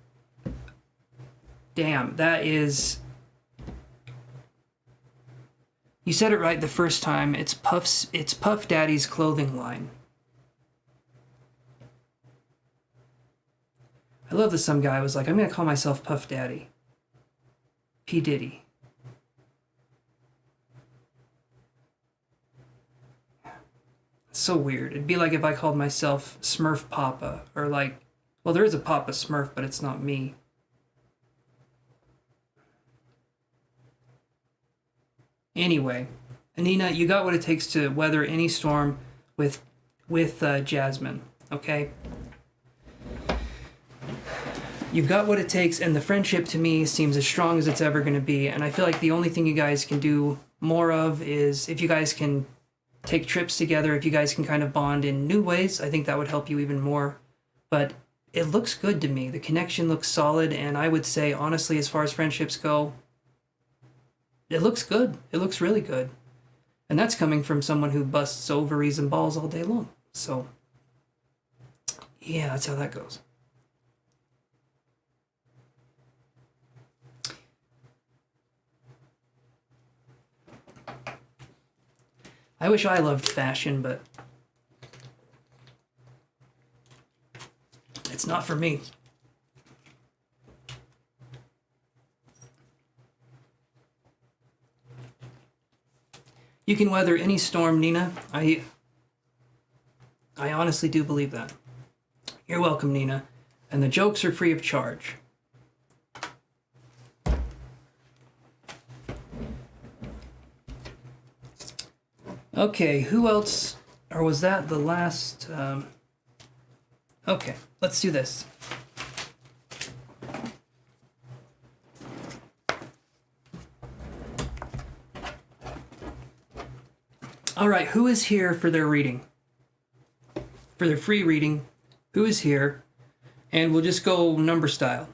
damn, that is... You said it right the first time. It's Puff Daddy's clothing line. I love that some guy was like, I'm going to call myself Puff Daddy. P. Diddy. It's so weird. It'd be like if I called myself Smurf Papa, or like, well, there is a Papa Smurf, but it's not me. Anyway, Anina, you got what it takes to weather any storm with Jasmine, okay? You've got what it takes, and the friendship to me seems as strong as it's ever going to be, and I feel like the only thing you guys can do more of is if you guys can take trips together, if you guys can kind of bond in new ways, I think that would help you even more. But it looks good to me. The connection looks solid, and I would say, honestly, as far as friendships go, it looks good. It looks really good. And that's coming from someone who busts ovaries and balls all day long. So, yeah, that's how that goes. I wish I loved fashion, but it's not for me. You can weather any storm, Nina. I honestly do believe that. You're welcome, Nina. And the jokes are free of charge. Okay, who else? Or was that the last? Okay, let's do this. All right, who is here for their reading? For their free reading, who is here? And we'll just go number style.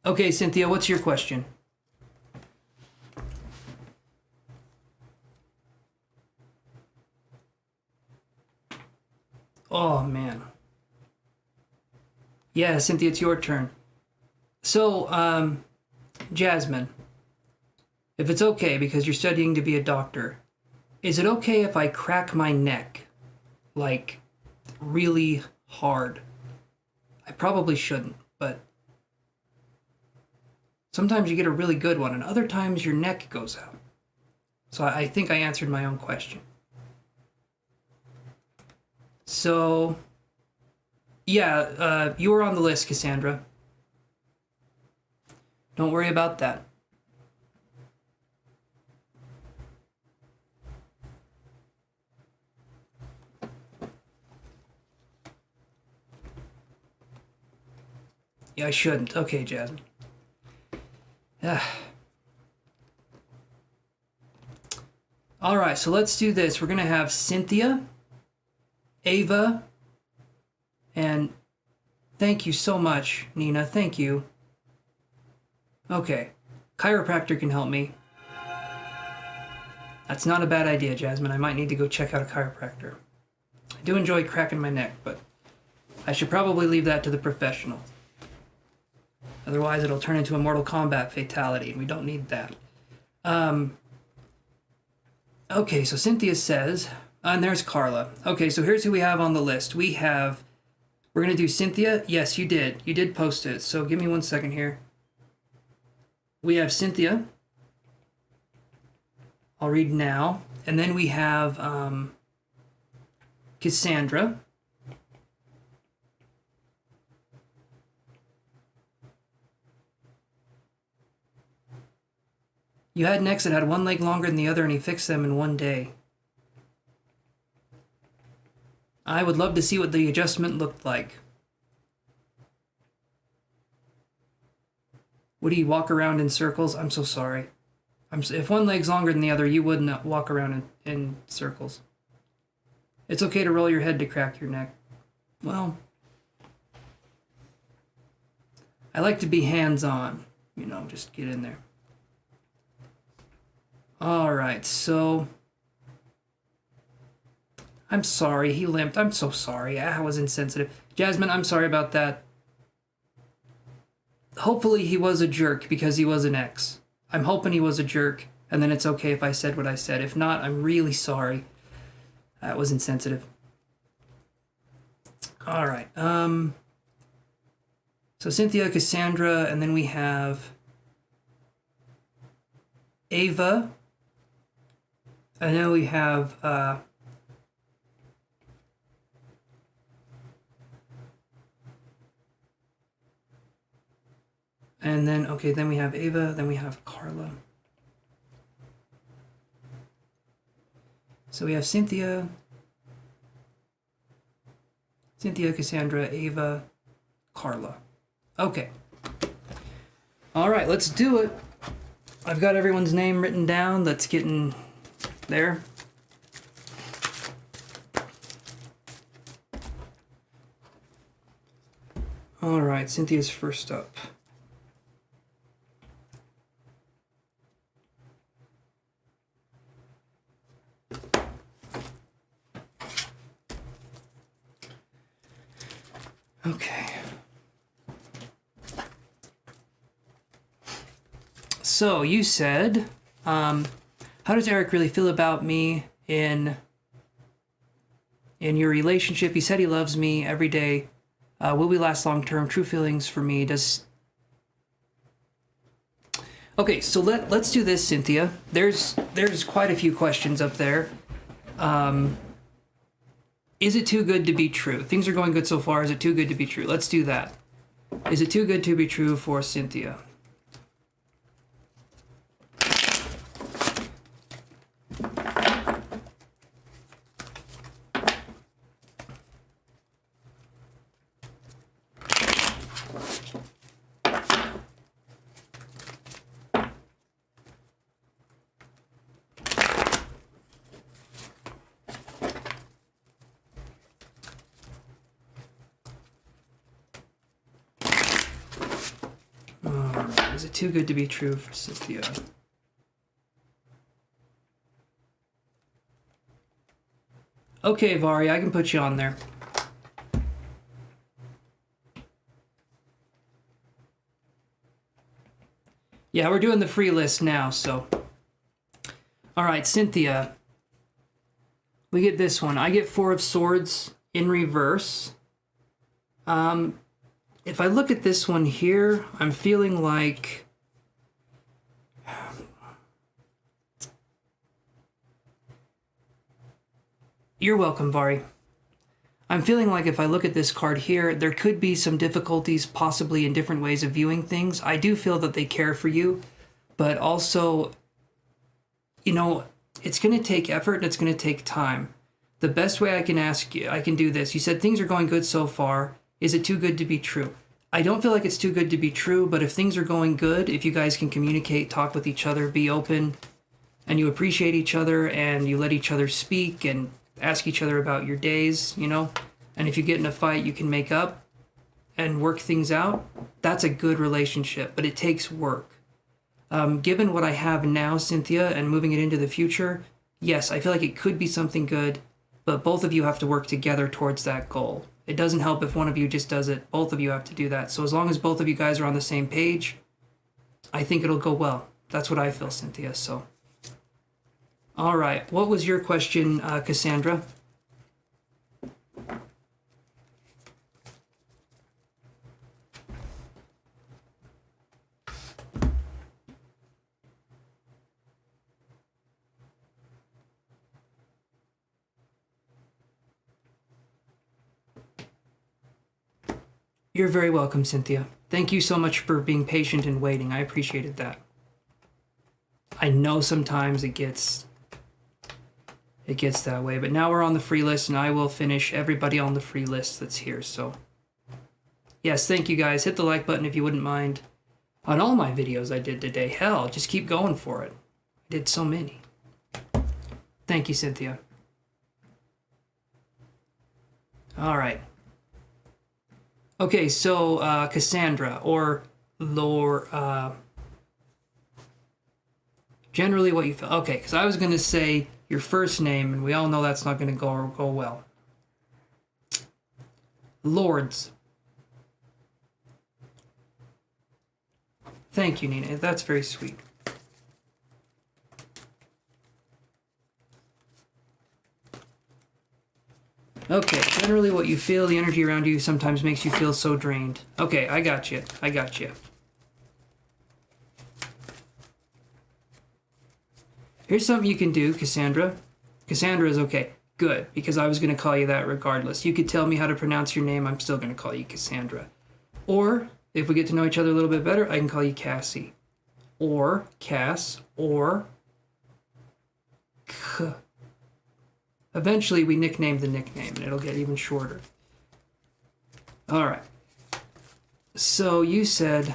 Okay, Cynthia, what's your question? Oh, man. Yeah, Cynthia, it's your turn. So, Jasmine, if it's okay, because you're studying to be a doctor, is it okay if I crack my neck, like, really hard? I probably shouldn't, but sometimes you get a really good one, and other times your neck goes out. So I think I answered my own question. So, yeah, you were on the list, Cassandra. Don't worry about that. Yeah, I shouldn't. Okay, Jasmine. All right, so let's do this. We're going to have Cynthia, Ava, and thank you so much, Nina. Thank you. Okay, chiropractor can help me. That's not a bad idea, Jasmine. I might need to go check out a chiropractor. I do enjoy cracking my neck, but I should probably leave that to the professionals. Otherwise, it'll turn into a Mortal Kombat fatality, and we don't need that. Okay, so Cynthia says, and there's Carla. Okay, so here's who we have on the list. We're going to do Cynthia. Yes, you did. You did post it. So give me 1 second here. We have Cynthia. I'll read now. And then we have Cassandra. You had an ex that had one leg longer than the other and he fixed them in one day. I would love to see what the adjustment looked like. Would he walk around in circles? I'm so sorry. If one leg's longer than the other, you wouldn't walk around in circles. It's okay to roll your head to crack your neck. Well, I like to be hands-on. You know, just get in there. All right, so I'm sorry, he limped. I'm so sorry. I was insensitive. Jasmine, I'm sorry about that. Hopefully he was a jerk because he was an ex. I'm hoping he was a jerk, and then it's okay if I said what I said. If not, I'm really sorry. That was insensitive. All right. So Cynthia, Cassandra, and then we have Ava. And then we have and then then we have Ava, then we have Carla. So we have Cynthia, Cassandra, Ava, Carla. Okay. All right, let's do it. I've got everyone's name written down. That's getting there. All right, Cynthia's first up. Okay. So you said, how does Eric really feel about me in your relationship? He said he loves me every day. Will we last long term? True feelings for me. Okay, so let's do this, Cynthia. There's quite a few questions up there. Is it too good to be true? Things are going good so far. Is it too good to be true? Let's do that. Is it too good to be true for Cynthia? Is it too good to be true for Cynthia? Okay, Vari, I can put you on there. Yeah, we're doing the free list now, so. All right, Cynthia. We get this one. I get 4 of Swords in reverse. If I look at this one here, I'm feeling like you're welcome, Vari. I'm feeling like if I look at this card here, there could be some difficulties possibly in different ways of viewing things. I do feel that they care for you, but also, you know, it's going to take effort and it's going to take time. The best way I can ask you, I can do this. You said things are going good so far. Is it too good to be true? I don't feel like it's too good to be true, but if things are going good, if you guys can communicate, talk with each other, be open, and you appreciate each other and you let each other speak and ask each other about your days, you know, and if you get in a fight, you can make up and work things out, that's a good relationship, but it takes work. Given what I have now, Cynthia, and moving it into the future, yes, I feel like it could be something good, but both of you have to work together towards that goal. It doesn't help if one of you just does it. Both of you have to do that. So as long as both of you guys are on the same page, I think it'll go well. That's what I feel, Cynthia. So, all right. What was your question, Cassandra? You're very welcome, Cynthia. Thank you so much for being patient and waiting. I appreciated that. I know sometimes it gets that way, but now we're on the free list and I will finish everybody on the free list that's here. So yes, thank you guys. Hit the like button if you wouldn't mind. On all my videos I did today, hell, just keep going for it. I did so many. Thank you, Cynthia. All right. Okay, so Cassandra, or Lore, generally what you feel. Okay, because I was going to say your first name, and we all know that's not going to go well. Lords. Thank you, Nina. That's very sweet. Okay, generally what you feel, the energy around you sometimes makes you feel so drained. Okay, I got you. I got you. Here's something you can do, Cassandra. Cassandra is okay. Good, because I was going to call you that regardless. You could tell me how to pronounce your name, I'm still going to call you Cassandra. Or, if we get to know each other a little bit better, I can call you Cassie. Or Cass, or K. Eventually, we nickname the nickname, and it'll get even shorter. All right. So you said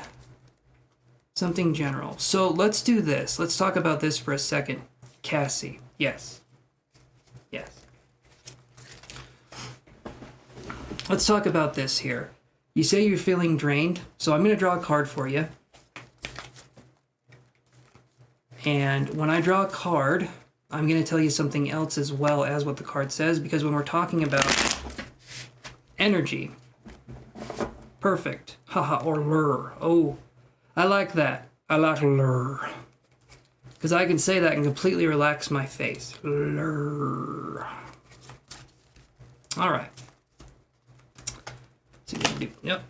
something general. So let's do this. Let's talk about this for a second. Cassie. Yes. Yes. Let's talk about this here. You say you're feeling drained, so I'm going to draw a card for you. And when I draw a card, I'm going to tell you something else as well as what the card says, because when we're talking about energy, perfect, haha, or lure. Oh, I like that. I like lure. Because I can say that and completely relax my face. Lure. All right. Let's see what we do. Yep.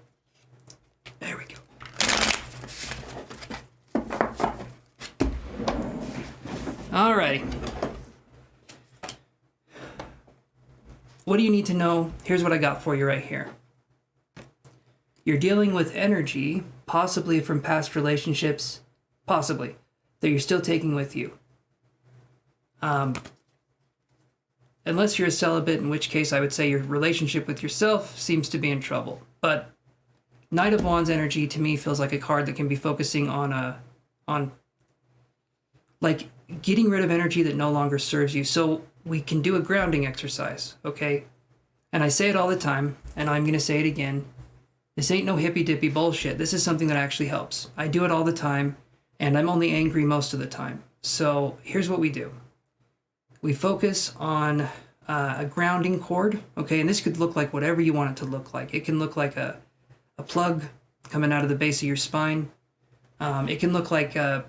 There we go. Alrighty. What do you need to know? Here's what I got for you right here. You're dealing with energy, possibly from past relationships, possibly, that you're still taking with you. Unless you're a celibate, in which case I would say your relationship with yourself seems to be in trouble. But Knight of Wands energy to me feels like a card that can be focusing on like getting rid of energy that no longer serves you. So we can do a grounding exercise, okay? And I say it all the time, and I'm going to say it again. This ain't no hippy-dippy bullshit. This is something that actually helps. I do it all the time, and I'm only angry most of the time. So here's what we do. We focus on a grounding cord, okay? And this could look like whatever you want it to look like. It can look like a plug coming out of the base of your spine. It can look like a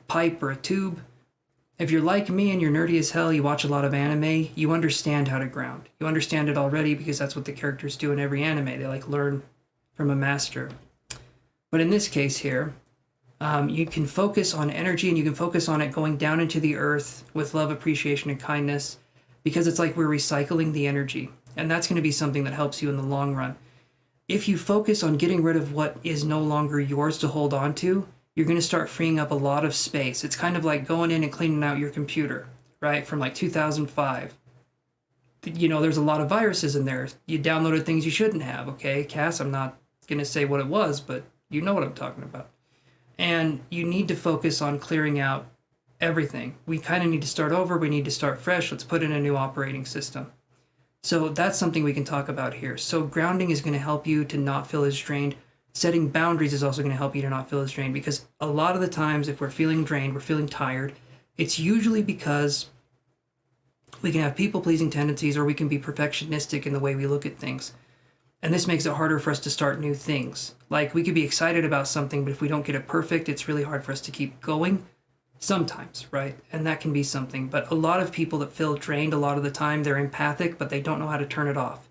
pipe or a tube. If you're like me and you're nerdy as hell, you watch a lot of anime, you understand how to ground. You understand it already because that's what the characters do in every anime. They like learn from a master. But in this case here, you can focus on energy and you can focus on it going down into the earth with love, appreciation, and kindness, because it's like we're recycling the energy. And that's going to be something that helps you in the long run. If you focus on getting rid of what is no longer yours to hold on to, you're going to start freeing up a lot of space. It's kind of like going in and cleaning out your computer, right? From like 2005. You know, there's a lot of viruses in there. You downloaded things you shouldn't have, okay? Cass, I'm not going to say what it was, but you know what I'm talking about. And you need to focus on clearing out everything. We kind of need to start over. We need to start fresh. Let's put in a new operating system. So that's something we can talk about here. So grounding is going to help you to not feel as drained. Setting boundaries is also going to help you to not feel as drained, because a lot of the times if we're feeling drained, we're feeling tired, it's usually because we can have people-pleasing tendencies, or we can be perfectionistic in the way we look at things. And this makes it harder for us to start new things. Like, we could be excited about something, but if we don't get it perfect, it's really hard for us to keep going sometimes, right? And that can be something. But a lot of people that feel drained, a lot of the time, they're empathic, but they don't know how to turn it off.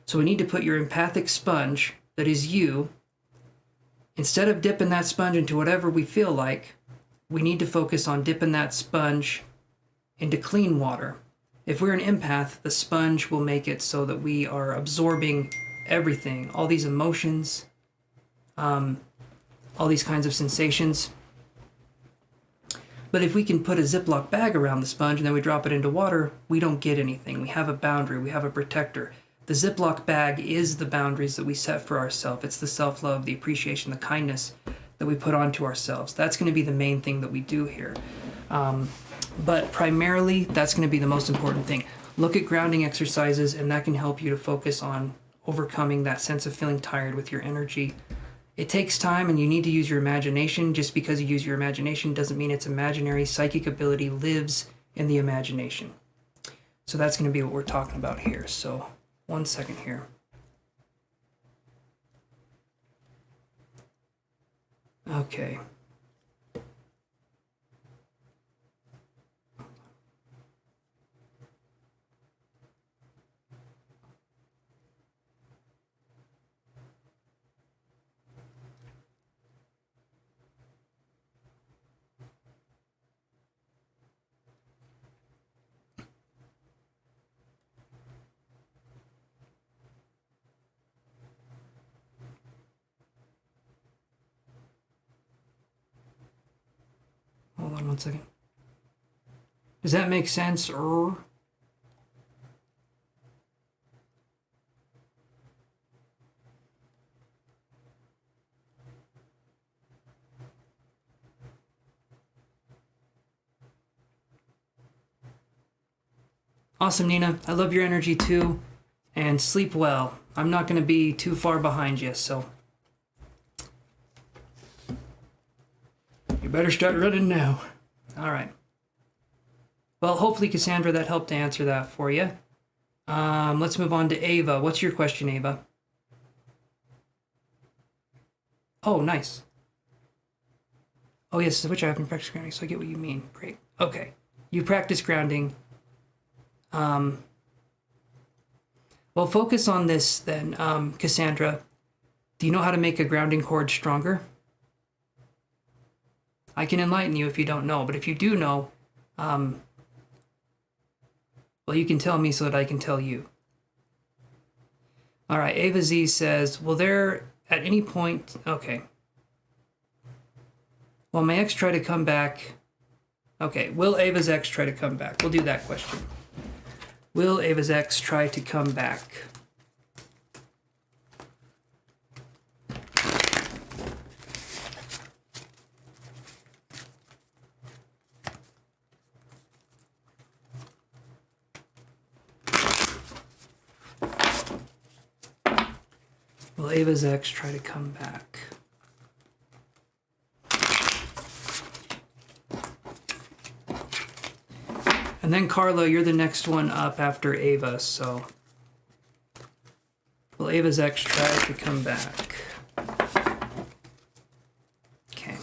So we need to put your empathic sponge, that is you, instead of dipping that sponge into whatever we feel like, we need to focus on dipping that sponge into clean water. If we're an empath, the sponge will make it so that we are absorbing everything, all these emotions, all these kinds of sensations. But if we can put a Ziploc bag around the sponge and then we drop it into water, we don't get anything. We have a boundary, we have a protector. The Ziploc bag is the boundaries that we set for ourselves. It's the self-love, the appreciation, the kindness that we put onto ourselves. That's going to be the main thing that we do here. But primarily, that's going to be the most important thing. Look at grounding exercises, and that can help you to focus on overcoming that sense of feeling tired with your energy. It takes time, and you need to use your imagination. Just because you use your imagination doesn't mean it's imaginary. Psychic ability lives in the imagination. So that's going to be what we're talking about here. So 1 second here. Okay. Hold on 1 second. Does that make sense? Awesome, Nina. I love your energy too. And sleep well. I'm not going to be too far behind you, so you better start running now. All right. Well, hopefully, Cassandra, that helped to answer that for you. Let's move on to Ava. What's your question, Ava? Oh, nice. Oh, yes, which I haven't practiced grounding, so I get what you mean. Great. Okay. You practice grounding. Well, focus on this then, Cassandra. Do you know how to make a grounding cord stronger? I can enlighten you if you don't know, but if you do know, well, you can tell me so that I can tell you. All right, Ava Z says, will there at any point... Okay. Will my ex try to come back? Okay, will Ava's ex try to come back? We'll do that question. Will Ava's ex try to come back? Will Ava's ex try to come back? And then Carla, you're the next one up after Ava, so will Ava's ex try to come back? Okay.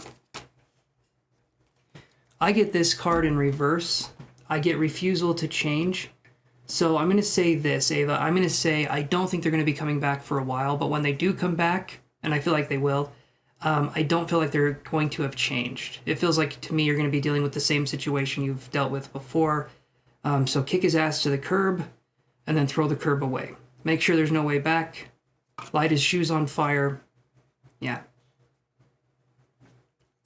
I get this card in reverse. I get refusal to change. So I'm going to say this, Ava. I'm going to say I don't think they're going to be coming back for a while, but when they do come back, and I feel like they will, I don't feel like they're going to have changed. It feels like, to me, you're going to be dealing with the same situation you've dealt with before. So kick his ass to the curb and then throw the curb away. Make sure there's no way back. Light his shoes on fire. Yeah.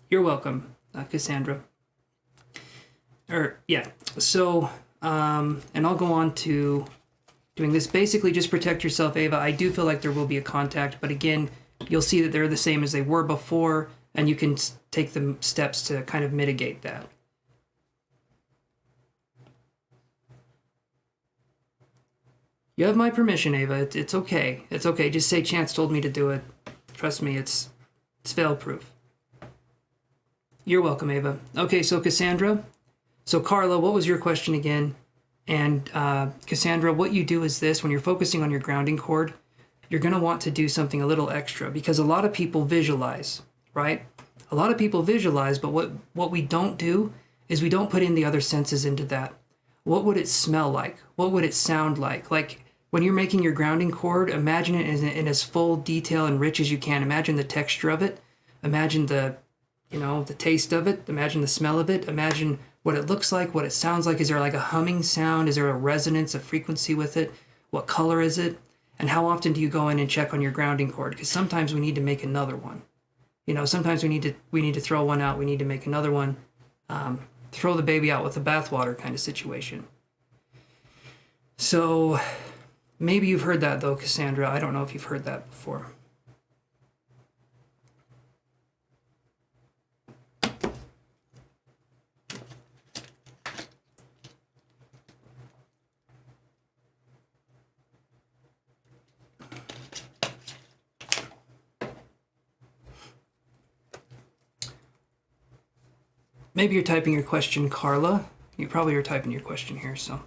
You're welcome, Cassandra. Yeah. So, and I'll go on to doing this. Basically, just protect yourself, Ava. I do feel like there will be a contact, but again, you'll see that they're the same as they were before, and you can take the steps to kind of mitigate that. You have my permission, Ava. It's okay. It's okay. Just say Chance told me to do it. Trust me, it's fail-proof. You're welcome, Ava. Okay, so Cassandra. So Carla, what was your question again? And Cassandra, what you do is this. When you're focusing on your grounding cord, you're going to want to do something a little extra because a lot of people visualize, right? A lot of people visualize, but what we don't do is we don't put in the other senses into that. What would it smell like? What would it sound like? Like when you're making your grounding cord, imagine it in as full detail and rich as you can. Imagine the texture of it. Imagine the taste of it. Imagine the smell of it. Imagine what it looks like, what it sounds like. Is there like a humming sound? Is there a resonance, a frequency with it? What color is it? And how often do you go in and check on your grounding cord? Because sometimes we need to make another one. Sometimes we need to throw one out. We need to make another one. Throw the baby out with the bathwater kind of situation. So maybe you've heard that though, Cassandra. I don't know if you've heard that before. Maybe you're typing your question, Carla. You probably are typing your question here, so.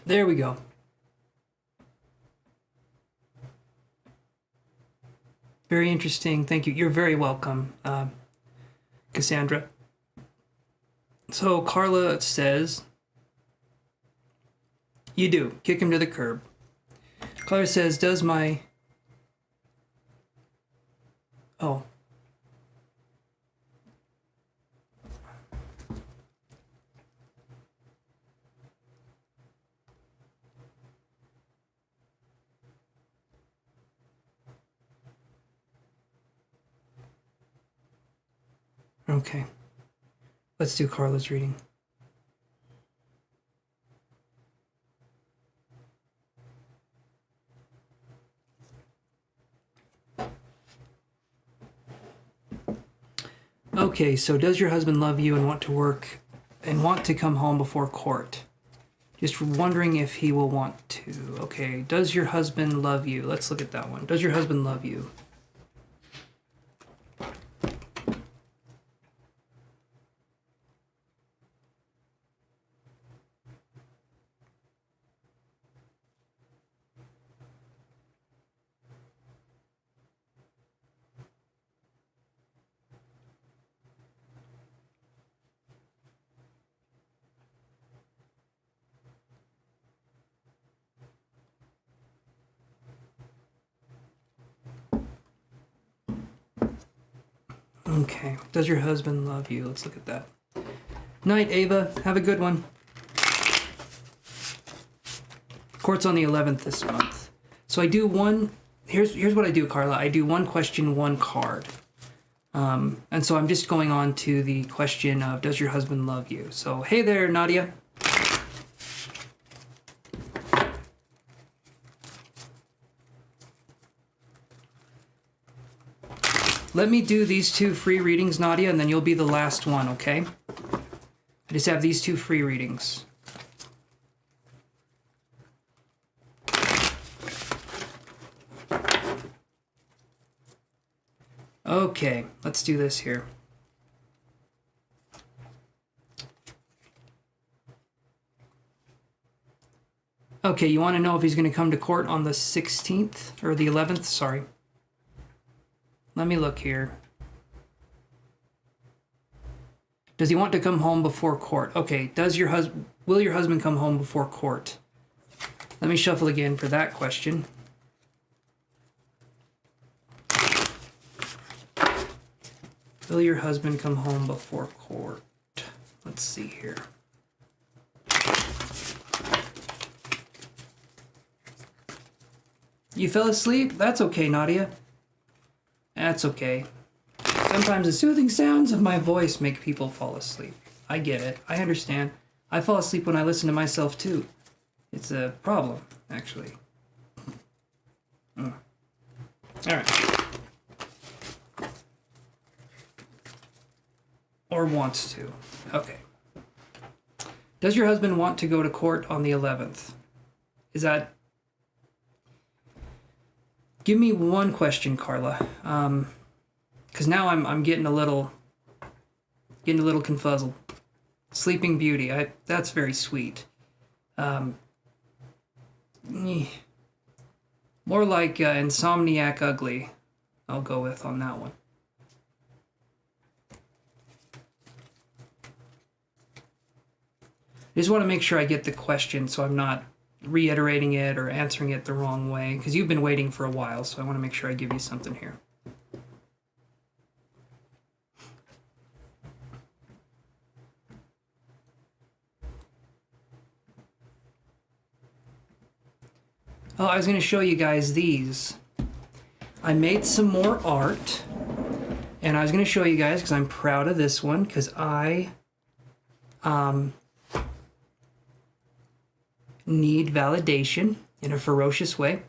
There we go. Very interesting. Thank you. You're very welcome, Cassandra. So Carla says, you do. Kick him to the curb. Claire says, does my... Oh. Okay. Let's do Carla's reading. Okay, so does your husband love you and want to work and want to come home before court? Just wondering if he will want to. Okay, does your husband love you? Let's look at that one. Does your husband love you? Okay. Does your husband love you? Let's look at that. Night, Ava. Have a good one. Court's on the 11th this month. So I do one... Here's what I do, Carla. I do one question, one card. And so I'm just going on to the question of, does your husband love you? So, hey there, Nadia. Let me do these two free readings, Nadia, and then you'll be the last one, okay? I just have these two free readings. Okay, let's do this here. Okay, you want to know if he's going to come to court on the 16th or the 11th? Sorry. Let me look here. Does he want to come home before court? Okay, will your husband come home before court? Let me shuffle again for that question. Will your husband come home before court? Let's see here. You fell asleep? That's okay, Nadia. That's okay. Sometimes the soothing sounds of my voice make people fall asleep. I get it. I understand. I fall asleep when I listen to myself too. It's a problem, actually. All right. Or wants to. Okay. Does your husband want to go to court on the 11th? Is that... Give me one question, Carla. Because now I'm getting a little confuzzled. Sleeping Beauty. That's very sweet. More like Insomniac Ugly. I'll go with on that one. I just want to make sure I get the question so I'm not reiterating it or answering it the wrong way, because you've been waiting for a while, so I want to make sure I give you something here. Oh, I was going to show you guys these. I made some more art, and I was going to show you guys because I'm proud of this one, because I need validation in a ferocious way.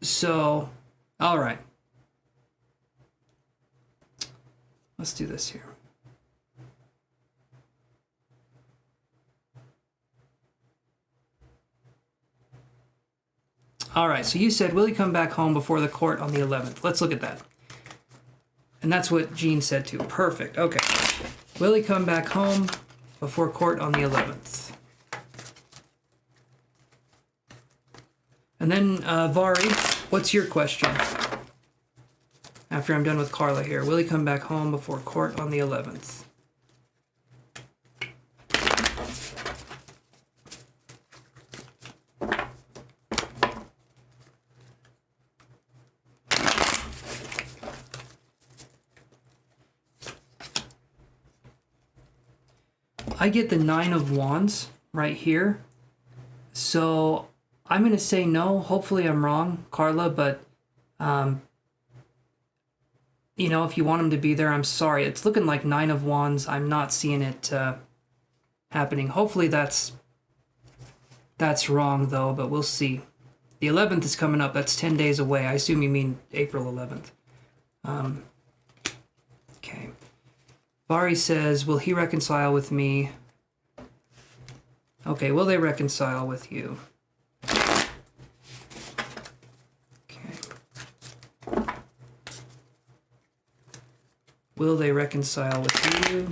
So, all right. Let's do this here. All right, so you said, will he come back home before the court on the 11th? Let's look at that. And that's what Jean said too. Perfect. Okay. Will he come back home before court on the 11th? And then, Vari, what's your question? After I'm done with Carla here. Will he come back home before court on the 11th? I get the 9 of Wands right here. So I'm going to say no. Hopefully I'm wrong, Carla, but, you know, if you want him to be there, I'm sorry. It's looking like 9 of Wands. I'm not seeing it happening. Hopefully that's wrong, though, but we'll see. The 11th is coming up. That's 10 days away. I assume you mean April 11th. Okay. Bari says, will he reconcile with me? Okay, will they reconcile with you? Okay. Will they reconcile with you?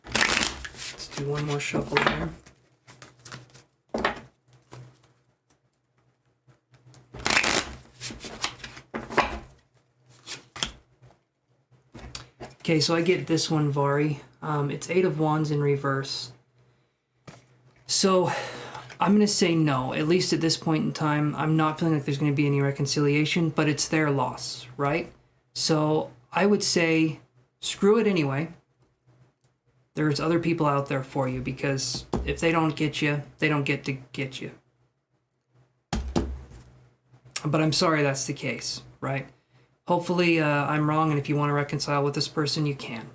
Let's do one more shuffle here. Okay, so I get this one, Vari. It's 8 of Wands in reverse. So I'm going to say no. At least at this point in time, I'm not feeling like there's going to be any reconciliation, but it's their loss, right? So I would say screw it anyway. There's other people out there for you, because if they don't get you, they don't get to get you. But I'm sorry that's the case, right? Hopefully I'm wrong, and if you want to reconcile with this person, you can.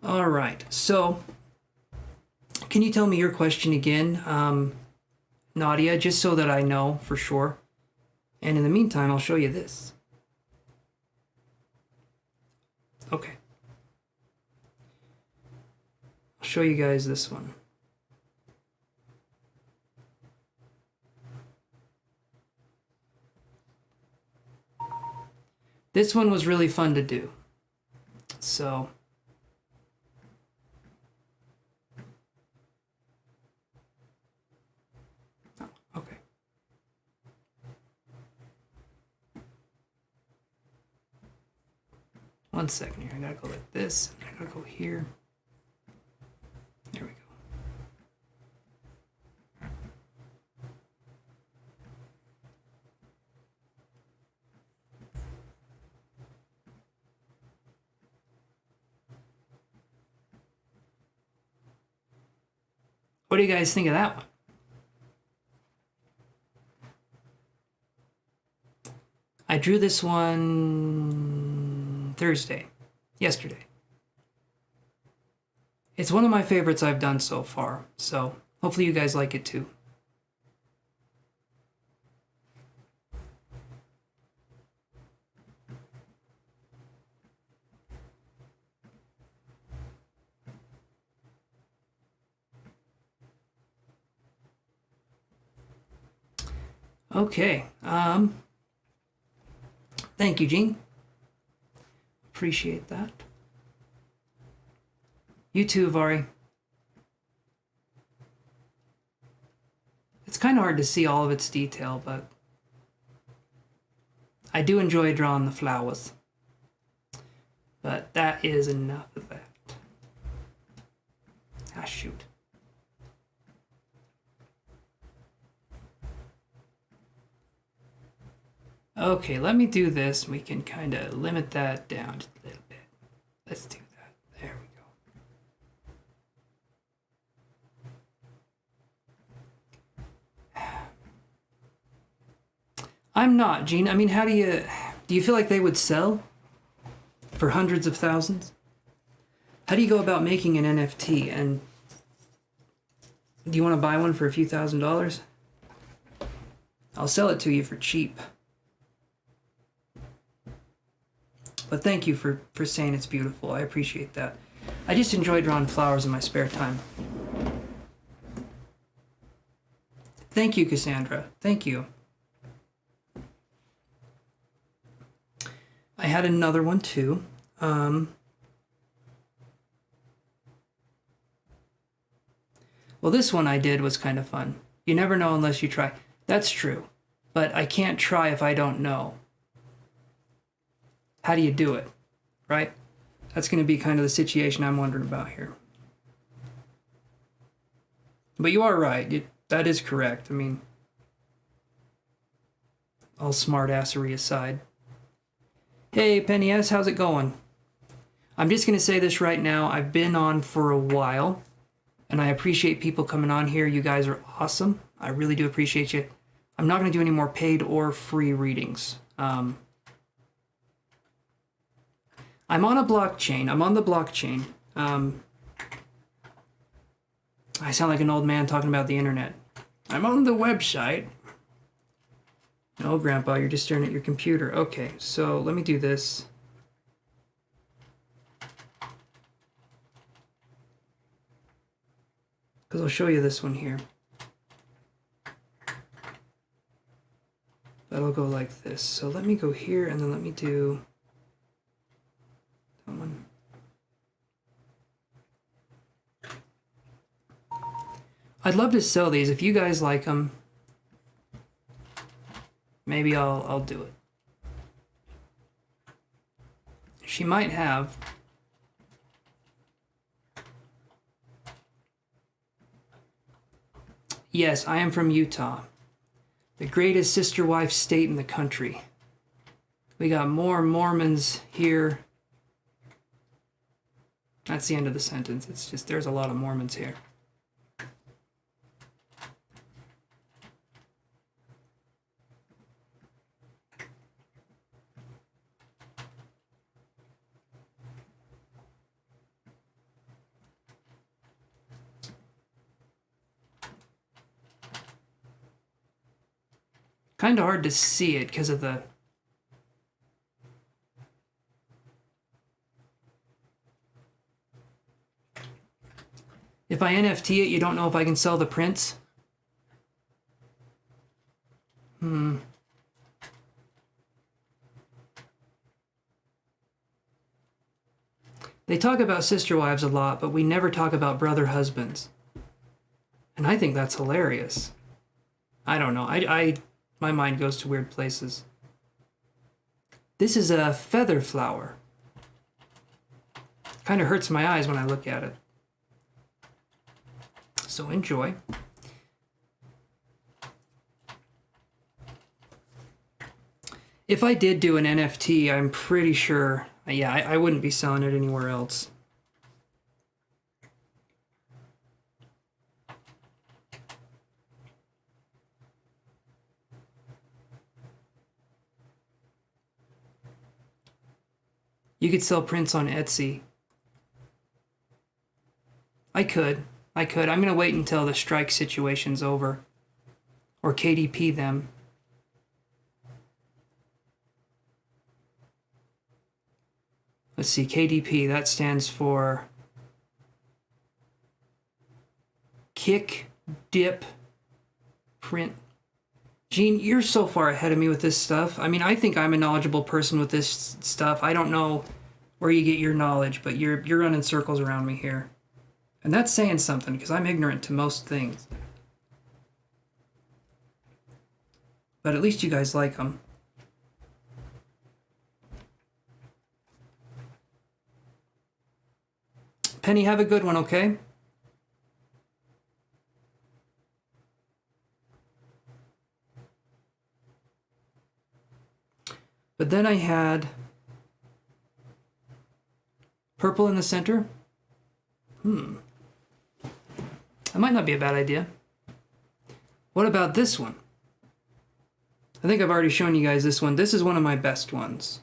All right, so can you tell me your question again, Nadia, just so that I know for sure? And in the meantime, I'll show you this. Okay. I'll show you guys this one. This one was really fun to do. So oh, okay. One second here. I gotta go like this. I gotta go here. There we go. What do you guys think of that one? I drew this one yesterday. It's one of my favorites I've done so far, so hopefully you guys like it too. Okay, thank you, Gene. Appreciate that. You too, Vari. It's kind of hard to see all of its detail, but I do enjoy drawing the flowers. But that is enough of that. Ah, shoot. Okay, let me do this. We can kind of limit that down just a little bit. Let's do that. There we go. I'm not, Gene. I mean, how do you feel like they would sell for hundreds of thousands? How do you go about making an NFT? And do you want to buy one for a few $1,000s? I'll sell it to you for cheap. But thank you for saying it's beautiful. I appreciate that. I just enjoy drawing flowers in my spare time. Thank you, Cassandra. Thank you. I had another one too. Well, this one I did was kind of fun. You never know unless you try. That's true. But I can't try if I don't know. How do you do it, right? That's going to be kind of the situation I'm wondering about here. But you are right. That is correct. I mean, all smartassery aside. Hey, Penny S., how's it going? I'm just going to say this right now. I've been on for a while, and I appreciate people coming on here. You guys are awesome. I really do appreciate you. I'm not going to do any more paid or free readings. I'm on a blockchain. I'm on the blockchain. I sound like an old man talking about the internet. I'm on the website. No, Grandpa, you're just staring at your computer. Okay, so let me do this. Because I'll show you this one here. That'll go like this. So let me go here, and then let me do that one. I'd love to sell these. If you guys like them, maybe I'll do it. She might have. Yes, I am from Utah, the greatest sister-wife state in the country. We got more Mormons here. That's the end of the sentence. It's just there's a lot of Mormons here. Kind of hard to see it because of the... If I NFT it, you don't know if I can sell the prints? They talk about sister wives a lot, but we never talk about brother husbands. And I think that's hilarious. I don't know. My mind goes to weird places. This is a feather flower. Kind of hurts my eyes when I look at it. So enjoy. If I did do an NFT, I'm pretty sure, yeah, I wouldn't be selling it anywhere else. You could sell prints on Etsy. I could. I'm going to wait until the strike situation's over. Or KDP them. Let's see, KDP, that stands for Kick, Dip, Print. Gene, you're so far ahead of me with this stuff. I mean, I think I'm a knowledgeable person with this stuff. I don't know where you get your knowledge, but you're running circles around me here. And that's saying something, because I'm ignorant to most things. But at least you guys like them. Penny, have a good one, okay? But then I had purple in the center. That might not be a bad idea. What about this one? I think I've already shown you guys this one. This is one of my best ones.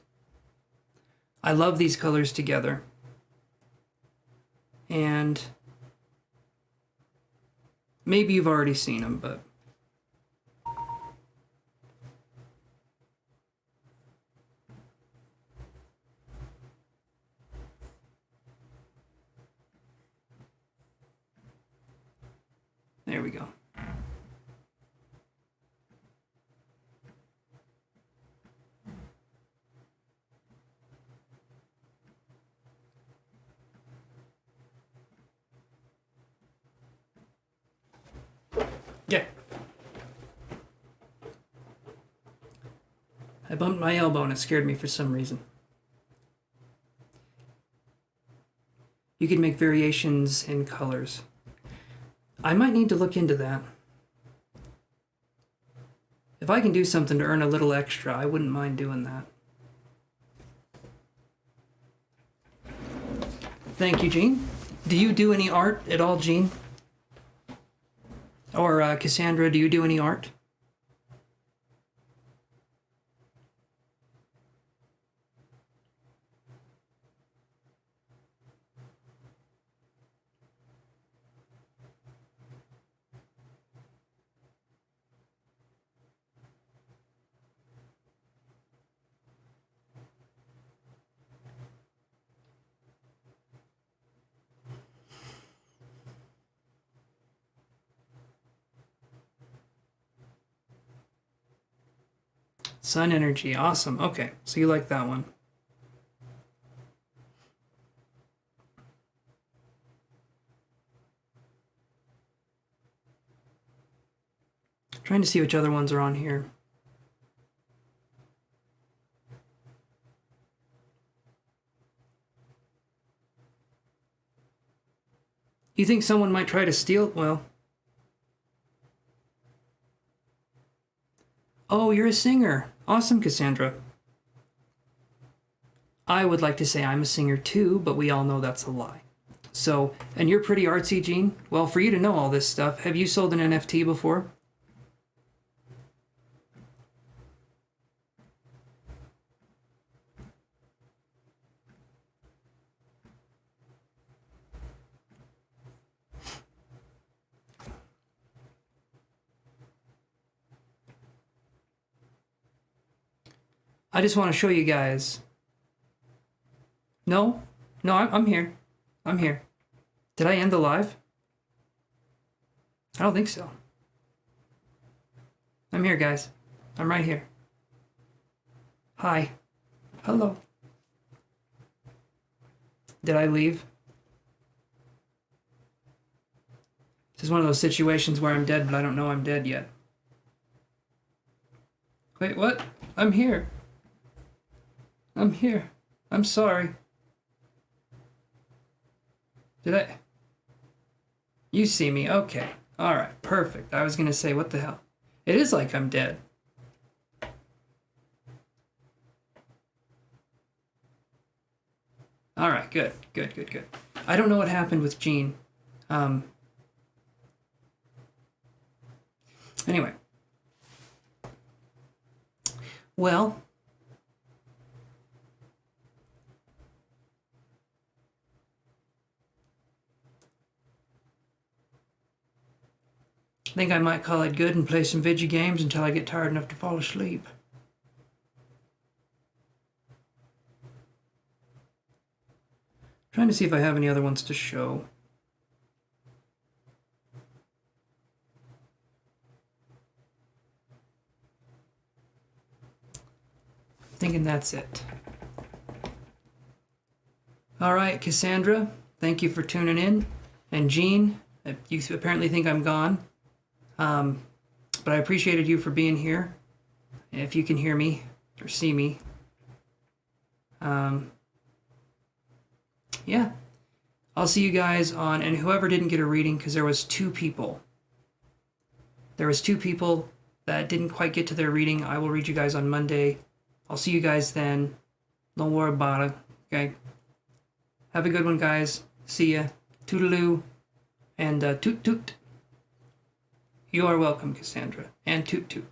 I love these colors together. And maybe you've already seen them, but there we go. Yeah. I bumped my elbow and it scared me for some reason. You can make variations in colors. I might need to look into that. If I can do something to earn a little extra, I wouldn't mind doing that. Thank you, Gene. Do you do any art at all, Gene? Or Cassandra, do you do any art? Sun energy, awesome. Okay, so you like that one. Trying to see which other ones are on here. You think someone might try to steal? Well. Oh, you're a singer. Awesome, Cassandra. I would like to say I'm a singer too, but we all know that's a lie. So, and you're pretty artsy, Gene? Well, for you to know all this stuff, have you sold an NFT before? I just want to show you guys. No, I'm here. I'm here. Did I end the live? I don't think so. I'm here, guys. I'm right here. Hi. Hello. Did I leave? This is one of those situations where I'm dead, but I don't know I'm dead yet. Wait, what? I'm here. I'm here. I'm sorry. Did I? You see me. Okay. All right. Perfect. I was going to say, what the hell? It is like I'm dead. All right. Good. Good, good, good. I don't know what happened with Gene. Anyway. Well, I think I might call it good and play some video games until I get tired enough to fall asleep. Trying to see if I have any other ones to show. Thinking that's it. All right, Cassandra, thank you for tuning in. And Gene, you apparently think I'm gone. But I appreciated you for being here. If you can hear me or see me. Yeah. I'll see you guys on, and whoever didn't get a reading, because there was two people. There was two people that didn't quite get to their reading. I will read you guys on Monday. I'll see you guys then. Don't worry about it. Okay. Have a good one, guys. See ya. Toodaloo. And toot toot. You are welcome, Cassandra. And toot toot.